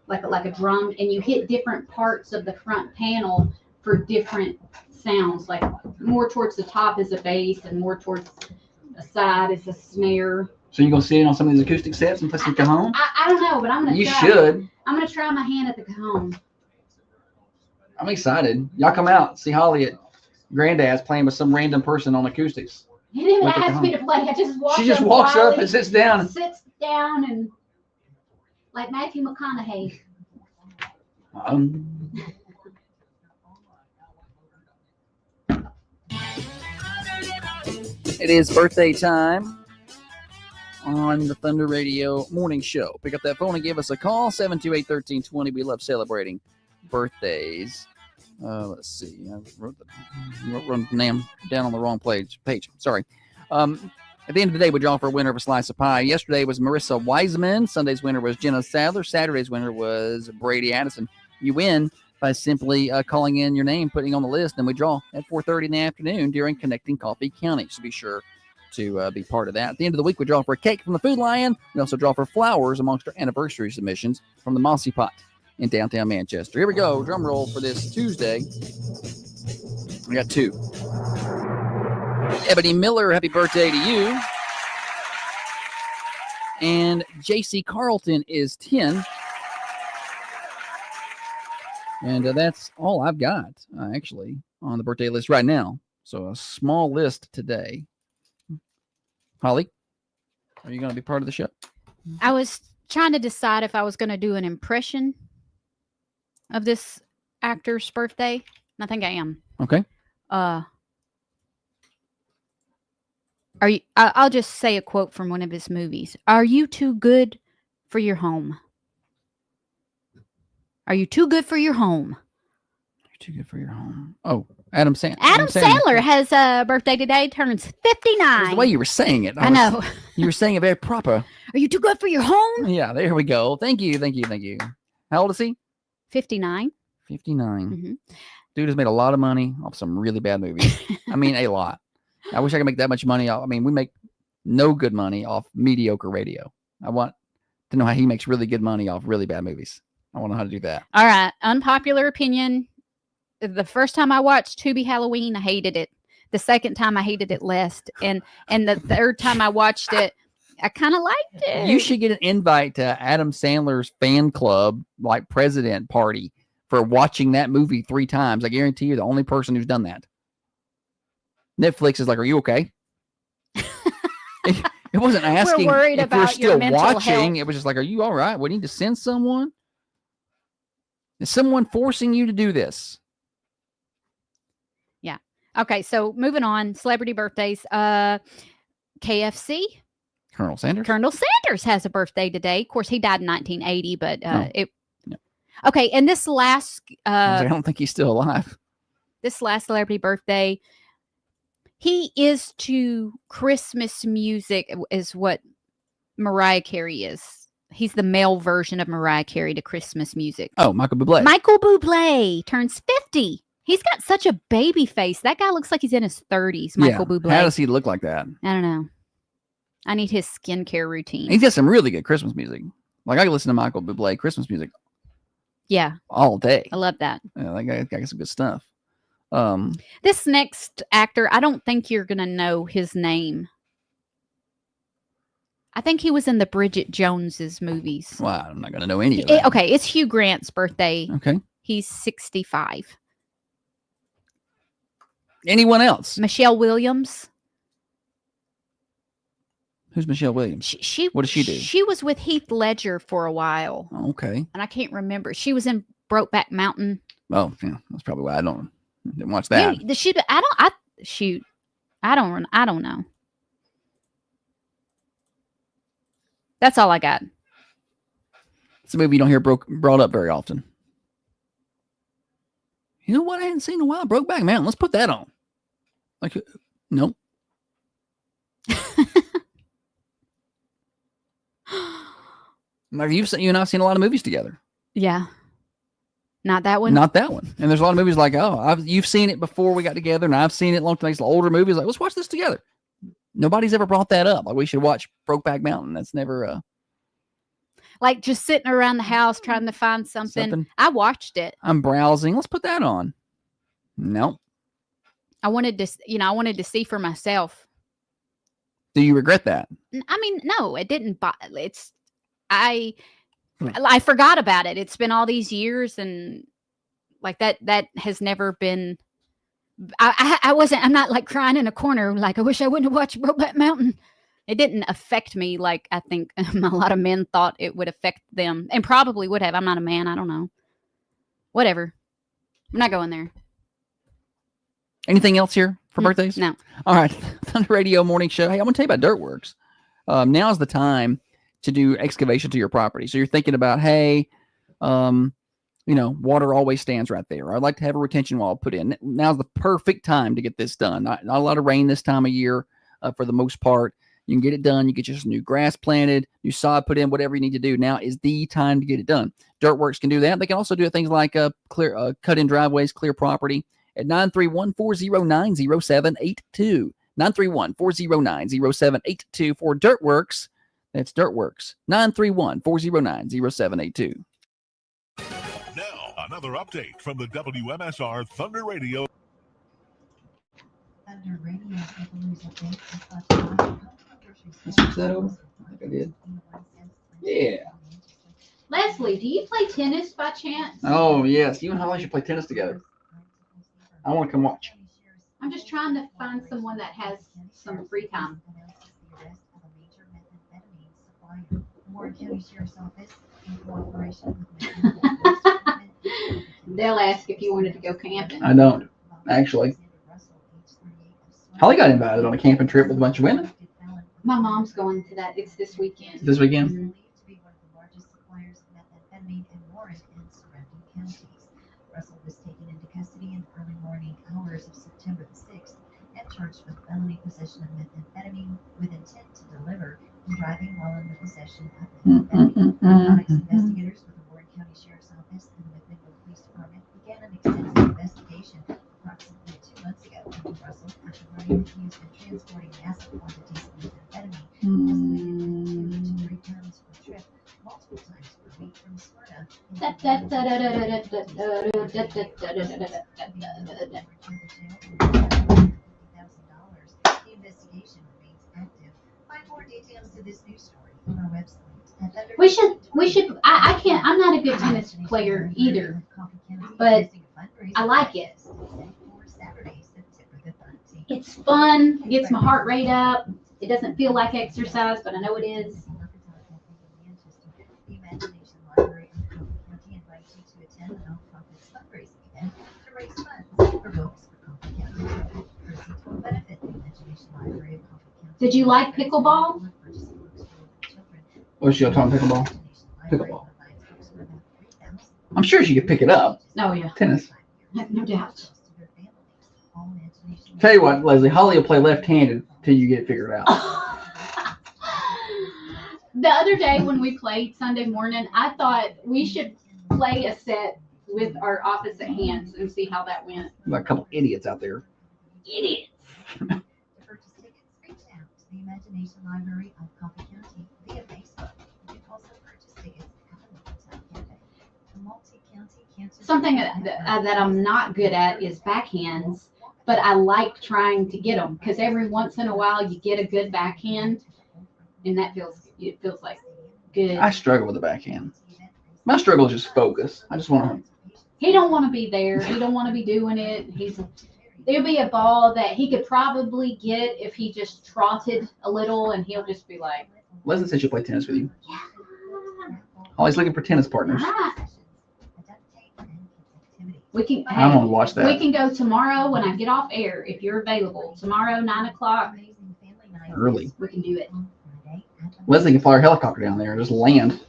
like a drum, and you hit different parts of the front panel for different sounds. Like more towards the top is a bass and more towards the side is a snare. So you gonna sit in on some of these acoustic sets and play some cajon? I don't know, but I'm gonna. You should. I'm gonna try my hand at the cajon. I'm excited. Y'all come out, see Holly at Granddad's playing with some random person on acoustics. He didn't ask me to play. I just walked. She just walks up and sits down. Sits down and like Matthew McConaughey. It is birthday time on the Thunder Radio Morning Show. Pick up that phone and give us a call, 728-1320. We love celebrating birthdays. Let's see. I wrote the name down on the wrong page. Sorry. At the end of the day, we draw for a winner of a slice of pie. Yesterday was Marissa Wiseman. Sunday's winner was Jenna Sadler. Saturday's winner was Brady Addison. You win by simply calling in your name, putting it on the list, and we draw at 4:30 in the afternoon during Connecting Coffee County. So be sure to be part of that. At the end of the week, we draw for a cake from the Food Lion. We also draw for flowers amongst our anniversary submissions from the Mossy Pot in downtown Manchester. Here we go. Drum roll for this Tuesday. We got 2. Ebony Miller, happy birthday to you. And J.C. Carlton is 10. And that's all I've got, actually, on the birthday list right now. So a small list today. Holly, are you going to be part of the show? I was trying to decide if I was going to do an impression of this actor's birthday. And I think I am. Okay. I'll just say a quote from one of his movies. Are you too good for your home? Are you too good for your home? You're too good for your home. Oh, Adam Sandler. Adam Sandler has a birthday today, turns 59. The way you were saying it. I know. You were saying it very proper. Are you too good for your home? Yeah, there we go. Thank you. How old is he? 59. 59. Mm-hmm. Dude has made a lot of money off some really bad movies. I mean, a lot. I wish I could make that much money. We make no good money off mediocre radio. I want to know how he makes really good money off really bad movies. I want to know how to do that. All right. Unpopular opinion. The first time I watched Tubi Halloween, I hated it. The second time, I hated it less. And the third time I watched it, I kind of liked it. You should get an invite to Adam Sandler's fan club, like president party, for watching that movie 3 times. I guarantee you're the only person who's done that. Netflix is like, are you okay? It wasn't asking We're worried if about you're still your mental watching. health. It was just like, are you all right? We need to send someone. Is someone forcing you to do this? Yeah. Okay. So moving on. Celebrity birthdays. KFC. Colonel Sanders. Colonel Sanders has a birthday today. Of course, he died in 1980, but Okay. And this last, I don't think he's still alive. This last celebrity birthday, he is to Christmas music is what Mariah Carey is. He's the male version of Mariah Carey to Christmas music. Oh, Michael Bublé. Michael Bublé turns 50 He's got such a baby face. That guy looks like he's in his 30s, Michael Bublé. How does he look like that? I don't know. I need his skincare routine. He's got some really good Christmas music. Like, I can listen to Michael Bublé Christmas music. Yeah. All day. I love that. Yeah, that guy got some good stuff. This next actor, I don't think you're going to know his name. I think he was in the Bridget Jones's movies. Well, I'm not going to know any of that. Okay, it's Hugh Grant's birthday. Okay. He's 65. Anyone else? Michelle Williams. Who's Michelle Williams? What does she do? She was with Heath Ledger for a while. Okay. And I can't remember. She was in Brokeback Mountain. Oh, yeah. That's probably why I didn't watch that. I don't know. That's all I got. It's a movie you don't hear brought up very often. You know what I hadn't seen in a while? Brokeback Mountain. Let's put that on. Like, nope. Like you and I've seen a lot of movies together. Yeah. Not that one. Not that one. And there's a lot of movies like, you've seen it before we got together, and I've seen it long time. Older movies like, let's watch this together. Nobody's ever brought that up. Like, we should watch Brokeback Mountain. That's never like just sitting around the house trying to find something. I watched it. I'm browsing. Let's put that on. Nope. I wanted to see for myself. Do you regret that? I mean, no, it didn't. I forgot about it. It's been all these years, and like that has never been. I'm not like crying in a corner. Like, I wish I wouldn't have watched Brokeback Mountain. It didn't affect me like I think a lot of men thought it would affect them, and probably would have. I'm not a man. I don't know. Whatever. I'm not going there. Anything else here for birthdays? No. All right. Thunder Radio Morning Show. Hey, I'm going to tell you about Dirtworks. Now's the time to do excavation to your property. So you're thinking about, hey, water always stands right there. I'd like to have a retention wall put in. Now's the perfect time to get this done. Not a lot of rain this time of year for the most part. You can get it done. You get your new grass planted, new sod put in, whatever you need to do. Now is the time to get it done. Dirtworks can do that. They can also do things like cut in driveways, clear property at 931-409-0782. 931-409-0782 for Dirtworks. That's Dirtworks. 931-409-0782. Now, another update from the WMSR Thunder Radio. Thunder Radio Switch that over? I think I did. Yeah. Leslie, do you play tennis by chance? Oh, yes. You and Holly should play tennis together. I want to come watch. I'm just trying to find someone that has some free time. They'll ask if you wanted to go camping. I don't, actually. Holly got invited on a camping trip with a bunch of women. My mom's going to that. It's this weekend. This weekend? Mm-hmm. Russell was taken into custody in the early morning hours of September the 6th and charged with felony possession of methamphetamine with intent to deliver and driving while in the possession of methamphetamine. Narcotics investigators with the Warren County Sheriff's Office and the Midland Police Department began an extensive investigation approximately 2 months ago into Russell after learning that he has been transporting massive quantities of methamphetamine, estimated at 2 to 3 tons per trip, multiple times per week from Smyrna. The investigation remains active. Find more details to this news story on our website. We should, I can't, I'm not a good tennis player either, but I like it. It's fun, it gets my heart rate up. It doesn't feel like exercise, but I know it is. The Imagination Library of Coffee County invites you to attend the nonprofit fundraising event to raise funds for books for Coffee County. Proceeds will benefit the Imagination Library of Coffee County. Did you like pickleball? What's she talking pickleball? Pickleball. I'm sure she could pick it up. Oh, yeah. Tennis. No doubt. Tell you what, Leslie, Holly will play left-handed till you get it figured out. The other day when we played Sunday morning, I thought we should play a set with our opposite hands and see how that went. Got a couple idiots out there. Idiots. To purchase tickets, reach out to the Imagination Library of Coffee County via Facebook. You can also purchase tickets at the Hotel Cafe. The multi-county cancer. Something that I'm not good at is backhands, but I like trying to get them because every once in a while you get a good backhand, and it feels like good. I struggle with the backhand. My struggle is just focus. I just want to. He don't want to be there. He don't want to be doing it. There'll be a ball that he could probably get if he just trotted a little, and he'll just be like. Leslie said she'll play tennis with you. Yeah. Always looking for tennis partners. Right. We can. I want to watch that. We can go tomorrow when I get off air if you're available. Tomorrow 9:00. Early. We can do it. Leslie can fly her helicopter down there and just land.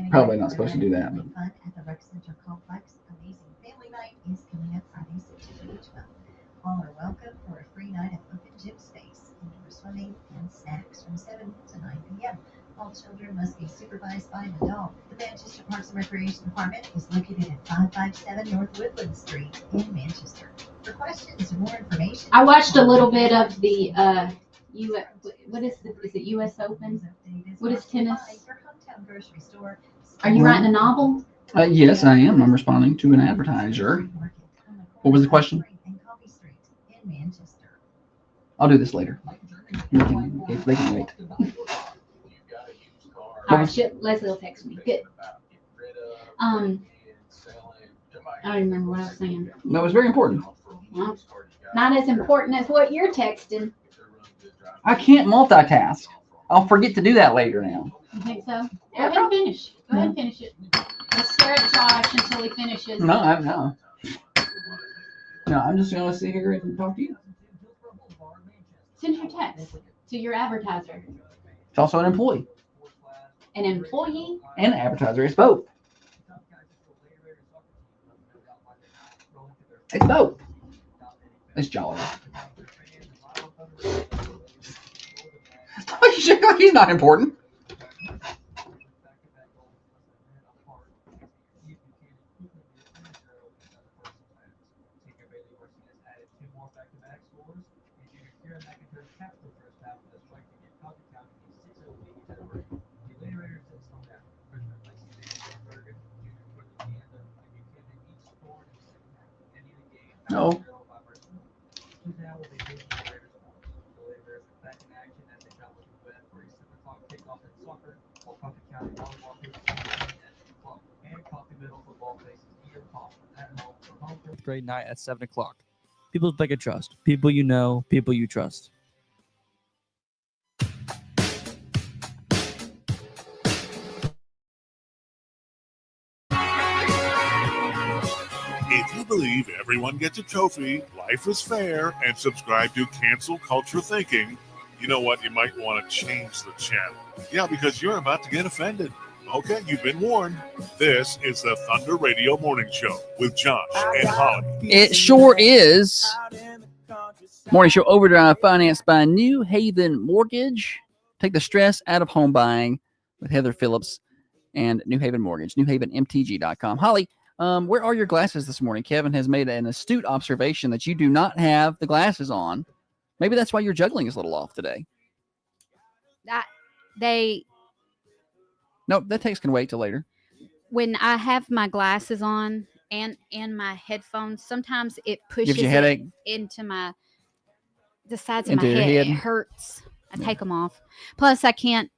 Probably not supposed to do that. But. Fun at the Rec Center Complex. Amazing Family Night is coming up Friday, September each month. All are welcome for a free night of open gym space, indoor swimming, and snacks from 7 to 9 p.m. All children must be supervised by an adult. The Manchester Parks and Recreation Department is located at 557 North Woodland Street in Manchester. For questions or more information, I watched a little bit of the what is it U.S. Open? What is tennis? Your hometown grocery store. Are you writing a novel? Yes, I am. I'm responding to an advertiser. What was the question? I'll do this later. They can wait. All right, Leslie will text me. Good. I don't remember what I was saying. That was very important. Well, not as important as what you're texting. I can't multitask. I'll forget to do that later now. You think so? Go ahead and finish. Go ahead and finish it. Let's stare at Josh until he finishes. No, I'm just going to sit here and talk to you. Send your text to your advertiser. It's also an employee. An employee? And an advertiser. It's both. It's both. It's jolly. He's not important. No. Grade night at 7 o'clock. People that you trust. People you know. People you trust. If you believe everyone gets a trophy, life is fair, and subscribe to Cancel Culture Thinking, you know what? You might want to change the channel. Yeah, because you're about to get offended. Okay, you've been warned. This is the Thunder Radio Morning Show with Josh and Holly. It sure is. Morning Show Overdrive, financed by New Haven Mortgage. Take the stress out of home buying with Heather Phillips and New Haven Mortgage, newhavenmtg.com. Holly, where are your glasses this morning? Kevin has made an astute observation that you do not have the glasses on. Maybe that's why your juggling is a little off today. Nope, that text can wait till later. When I have my glasses on and my headphones, sometimes it pushes Gives you a headache? Into the sides of my Into your head. head? It hurts. I take them off. Plus, I can't.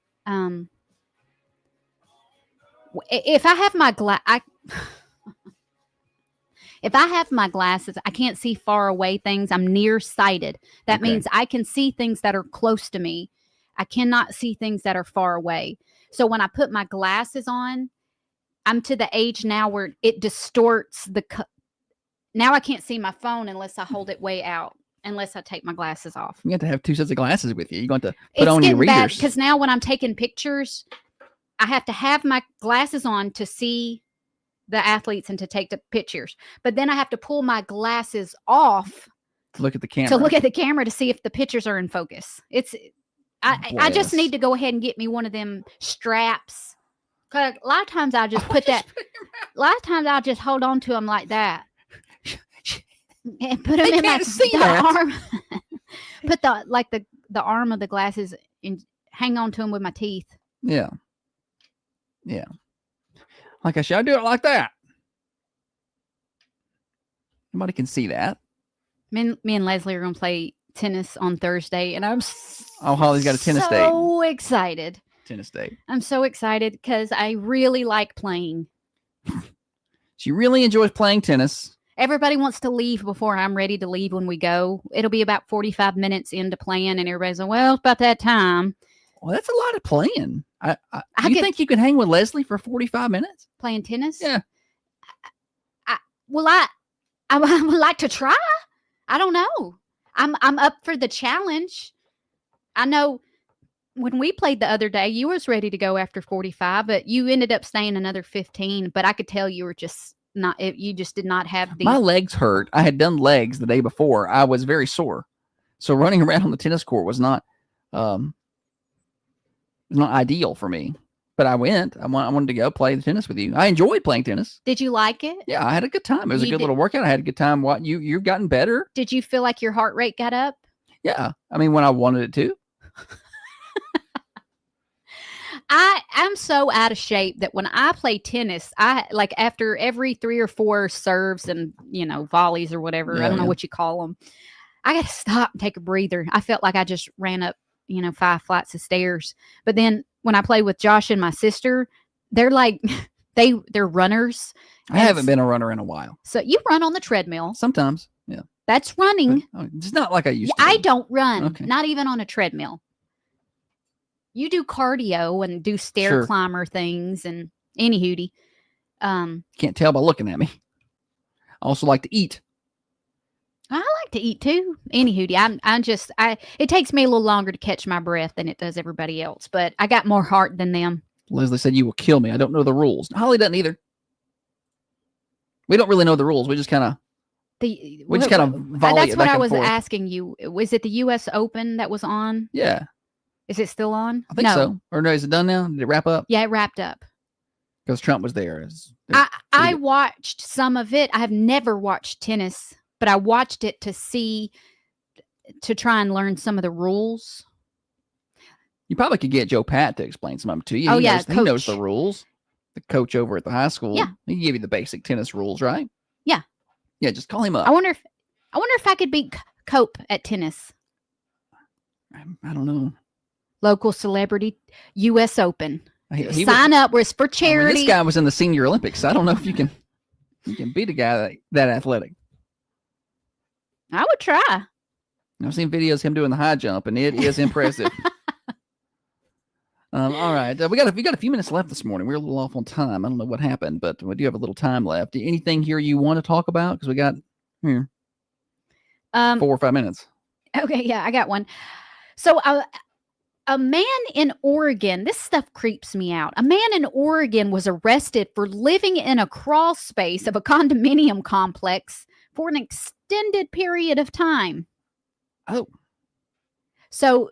If I have my if I have my glasses, I can't see far away things. I'm nearsighted. That means I can see things that are close to me. I cannot see things that are far away. So when I put my glasses on, I'm to the age now where it distorts now I can't see my phone unless I hold it way out, unless I take my glasses off. You have to have two sets of glasses with you. You're going to put on your readers. Because now when I'm taking pictures, I have to have my glasses on to see the athletes and to take the pictures. But then I have to pull my glasses off to look at the camera. To see if the pictures are in focus. I just need to go ahead and get me one of them straps 'Cause a lot of times I just put that. A lot of times I'll just hold on to them like that and put them They in my can't see the that. arm. Put the arm of the glasses and hang on to them with my teeth. Yeah. Yeah. Like I said, I do it like that. Nobody can see that. Me and Leslie are gonna play tennis on Thursday, and I'm Holly's got a tennis date. so excited. Tennis date. I'm so excited because I really like playing. She really enjoys playing tennis. Everybody wants to leave before I'm ready to leave when we go. It'll be about 45 minutes into playing, and everybody's like, well, it's about that time. Well, that's a lot of playing. You think you can hang with Leslie for 45 minutes? Playing tennis? Yeah. I would like to try. I don't know. I'm up for the challenge. I know when we played the other day, you was ready to go after 45, but you ended up staying another 15. But I could tell you were just not. You just did not have the. My legs hurt. I had done legs the day before. I was very sore, so running around on the tennis court was not ideal for me. But I went. I wanted to go play the tennis with you. I enjoyed playing tennis. Did you like it? Yeah, I had a good time. It was a good little workout. I had a good time. You've gotten better. Did you feel like your heart rate got up? Yeah, I mean when I wanted it to. I'm so out of shape that when I play tennis, I like after every 3 or 4 serves and volleys or whatever. I don't know what you call them. I got to stop and take a breather. I felt like I just ran up 5 flights of stairs. But then when I play with Josh and my sister, they're like they're runners. I haven't been a runner in a while. So you run on the treadmill sometimes. Yeah, that's running. But, it's not like I used to. I don't run, not even on a treadmill. You do cardio and do stair climber things and any hootie. Can't tell by looking at me. I also like to eat. I like to eat too. Any hootie. It takes me a little longer to catch my breath than it does everybody else, but I got more heart than them. Leslie said you will kill me. I don't know the rules. Holly doesn't either. We don't really know the rules. We just kind of volley That's it what back I and was forth. asking you. Was it the U.S. Open that was on? Yeah. Is it still on? I think so. Or no, is it done now? Did it wrap up? Yeah, it wrapped up. Because Trump was there. I watched some of it. I have never watched tennis, but I watched it to try and learn some of the rules. You probably could get Joe Pat to explain some of them to you. He knows the rules. The coach over at the high school. Yeah. He can give you the basic tennis rules, right? Yeah. Yeah, just call him up. I wonder if I could beat Cope at tennis. I don't know. Local celebrity U.S. Open. Sign up. It's for charity. This guy was in the Senior Olympics. I don't know if you can beat a guy that athletic. I would try. I've seen videos of him doing the high jump, and it is impressive. All right, we got a few minutes left this morning. We're a little off on time. I don't know what happened, but we do have a little time left. Anything here you want to talk about? Because we got 4 or 5 minutes. Okay, yeah, I got one. So a man in Oregon, this stuff creeps me out. A man in Oregon was arrested for living in a crawl space of a condominium complex for an extended period of time. So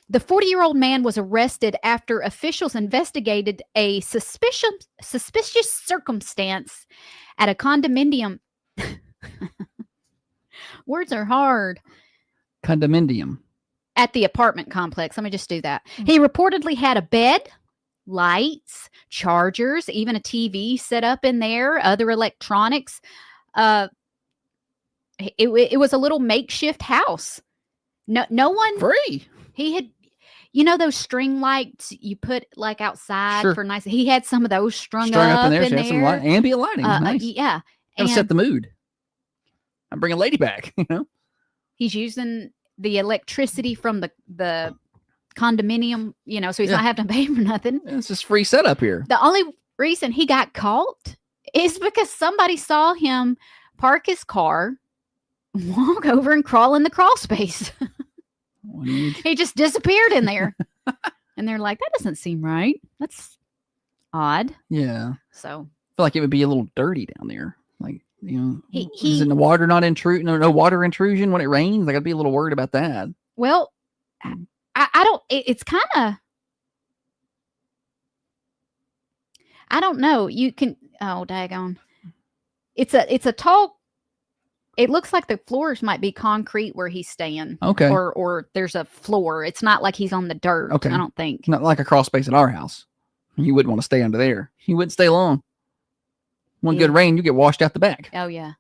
the 40-year-old man was arrested after officials investigated a suspicious circumstance at a condominium. Words are hard. Condominium. At the apartment complex. Let me just do that. He reportedly had a bed, lights, chargers, even a TV set up in there, other electronics. It was a little makeshift house. No one. Free. He had, those string lights you put like outside for nice. He had some of those strung up in there. Had some ambient lighting. Nice. Yeah. Gotta set the mood. I'm bringing a lady back. He's using the electricity from the condominium. So he's not having to pay for nothing. It's just free setup here. The only reason he got caught is because somebody saw him park his car, walk over and crawl in the crawl space. He just disappeared in there. And they're like, that doesn't seem right. That's odd. Yeah. So I feel like it would be a little dirty down there. Like, is in the water not intrude? No water intrusion when it rains. I got to be a little worried about that. Well, I don't. It's kind of. I don't know. You can. Oh, daggone! It's a tall. It looks like the floors might be concrete where he's staying. Okay. Or there's a floor. It's not like he's on the dirt. Okay. I don't think. Not like a crawl space at our house. You wouldn't want to stay under there. You wouldn't stay long. One good rain, you get washed out the back. Oh yeah.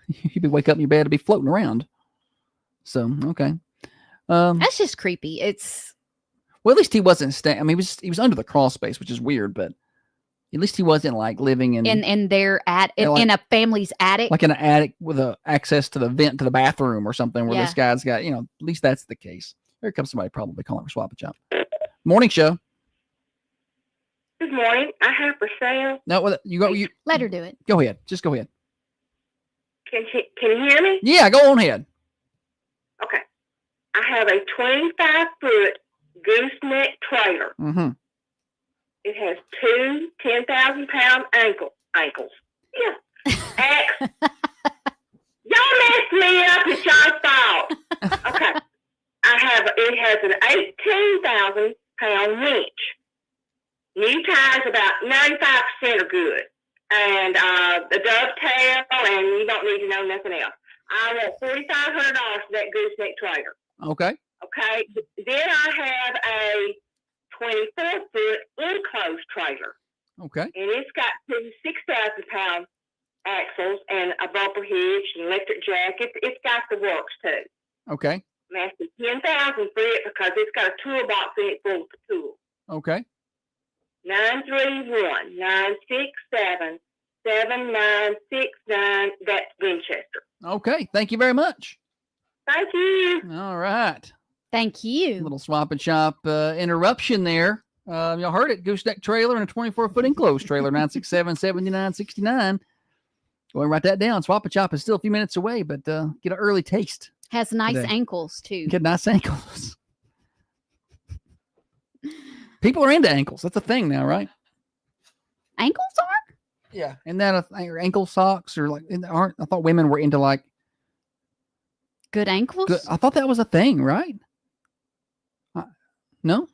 You'd be wake up in your bed to be floating around. So okay. That's just creepy. It's well, at least he wasn't staying. I mean, he was under the crawl space, which is weird, but at least he wasn't like living in their in a family's attic, like in an attic with access to the vent to the bathroom or something. Where this guy's got, at least that's the case. Here comes somebody probably calling for Swap and Shop. Morning show. Good morning. I have for sale. No, you go. You let her do it. Go ahead. Just go ahead. Can you hear me? Yeah, go on ahead. Okay. I have a 25-foot gooseneck trailer. Mm-hmm. It has two 10,000-pound ankles. Yeah. Y'all messed me up. It's y'all's fault. Okay. It has an 18,000-pound winch. New tires about 95% are good. And the dovetail, and you don't need to know nothing else. I want $4,500 for that gooseneck trailer. Okay. Okay. Then I have a 24-foot enclosed trailer. Okay. And it's got two 6,000-pound axles and a bumper hitch and electric jack. It's got the works too. Okay. I'm asking $10,000 for it because it's got a toolbox in it full of tools. Okay. 931-967-7969. That's Winchester. Okay. Thank you very much. Thank you. All right. Thank you. Little Swap and Shop interruption there. Y'all heard it. Gooseneck trailer and a 24-foot enclosed trailer, 967-7969. Go and write that down. Swap and Shop is still a few minutes away, but get an early taste. Has nice today. ankles too. Get nice ankles. People are into ankles. That's a thing now, right? Ankles are? Yeah. And that ankle socks or like aren't? I thought women were into like good ankles. Good, I thought that was a thing, right? No.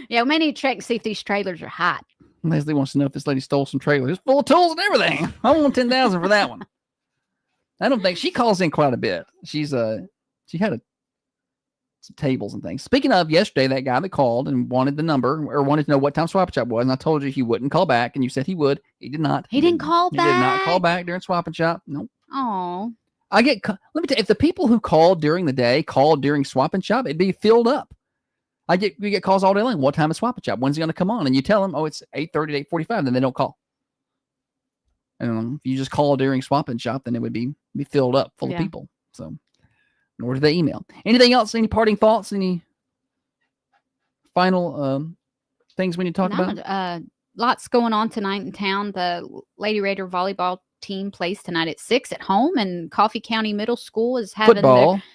Yeah, we may need to check and see if these trailers are hot. Leslie wants to know if this lady stole some trailers. It's full of tools and everything. I want $10,000 for that one. I don't think she calls in quite a bit. She had some tables and things. Speaking of yesterday, that guy that called and wanted the number or wanted to know what time Swap Shop was, and I told you he wouldn't call back, and you said he would. He did not. He didn't call back. He did not call back during Swap and Shop. Nope. Oh. Let me tell you, if the people who called during the day called during Swap and Shop, it'd be filled up. We get calls all day long. What time is Swap and Shop? When's he going to come on? And you tell them, it's 8:30 to 8:45. Then they don't call. And if you just call during Swap and Shop, then it would be filled up full of people. So, nor do they email. Anything else? Any parting thoughts? Any final things we need to talk about? Lots going on tonight in town. The Lady Raider volleyball team plays tonight at 6 at home, and Coffee County Middle School is having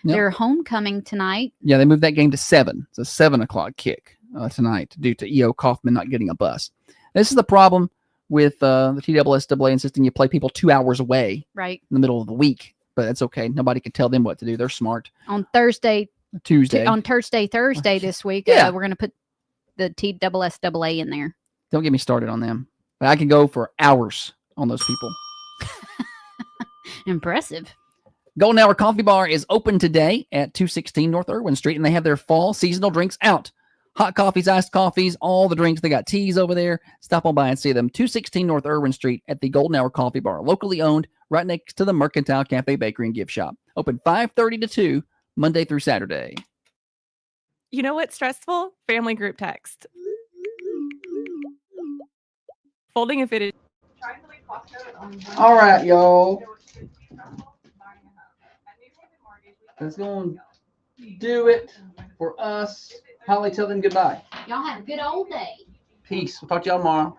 their homecoming tonight. Yeah, they moved that game to 7. It's a 7 o'clock kick tonight due to E.O. Kaufman not getting a bus. This is the problem with the TSSAA insisting you play people 2 hours away in the middle of the week, but that's okay. Nobody can tell them what to do. They're smart. On Thursday this week, we're going to put the TSSAA in there. Don't get me started on them. But I can go for hours on those people. Impressive. Golden Hour Coffee Bar is open today at 216 North Irwin Street, and they have their fall seasonal drinks out. Hot coffees, iced coffees, all the drinks. They got teas over there. Stop on by and see them. 216 North Irwin Street at the Golden Hour Coffee Bar, locally owned, right next to the Mercantile Cafe Bakery and Gift Shop. Open 5:30 to 2, Monday through Saturday. You know what's stressful? Family group text. Folding a fitted. All right, y'all. That's going to do it for us. Holly, tell them goodbye. Y'all have a good old day. Peace. We'll talk to y'all tomorrow.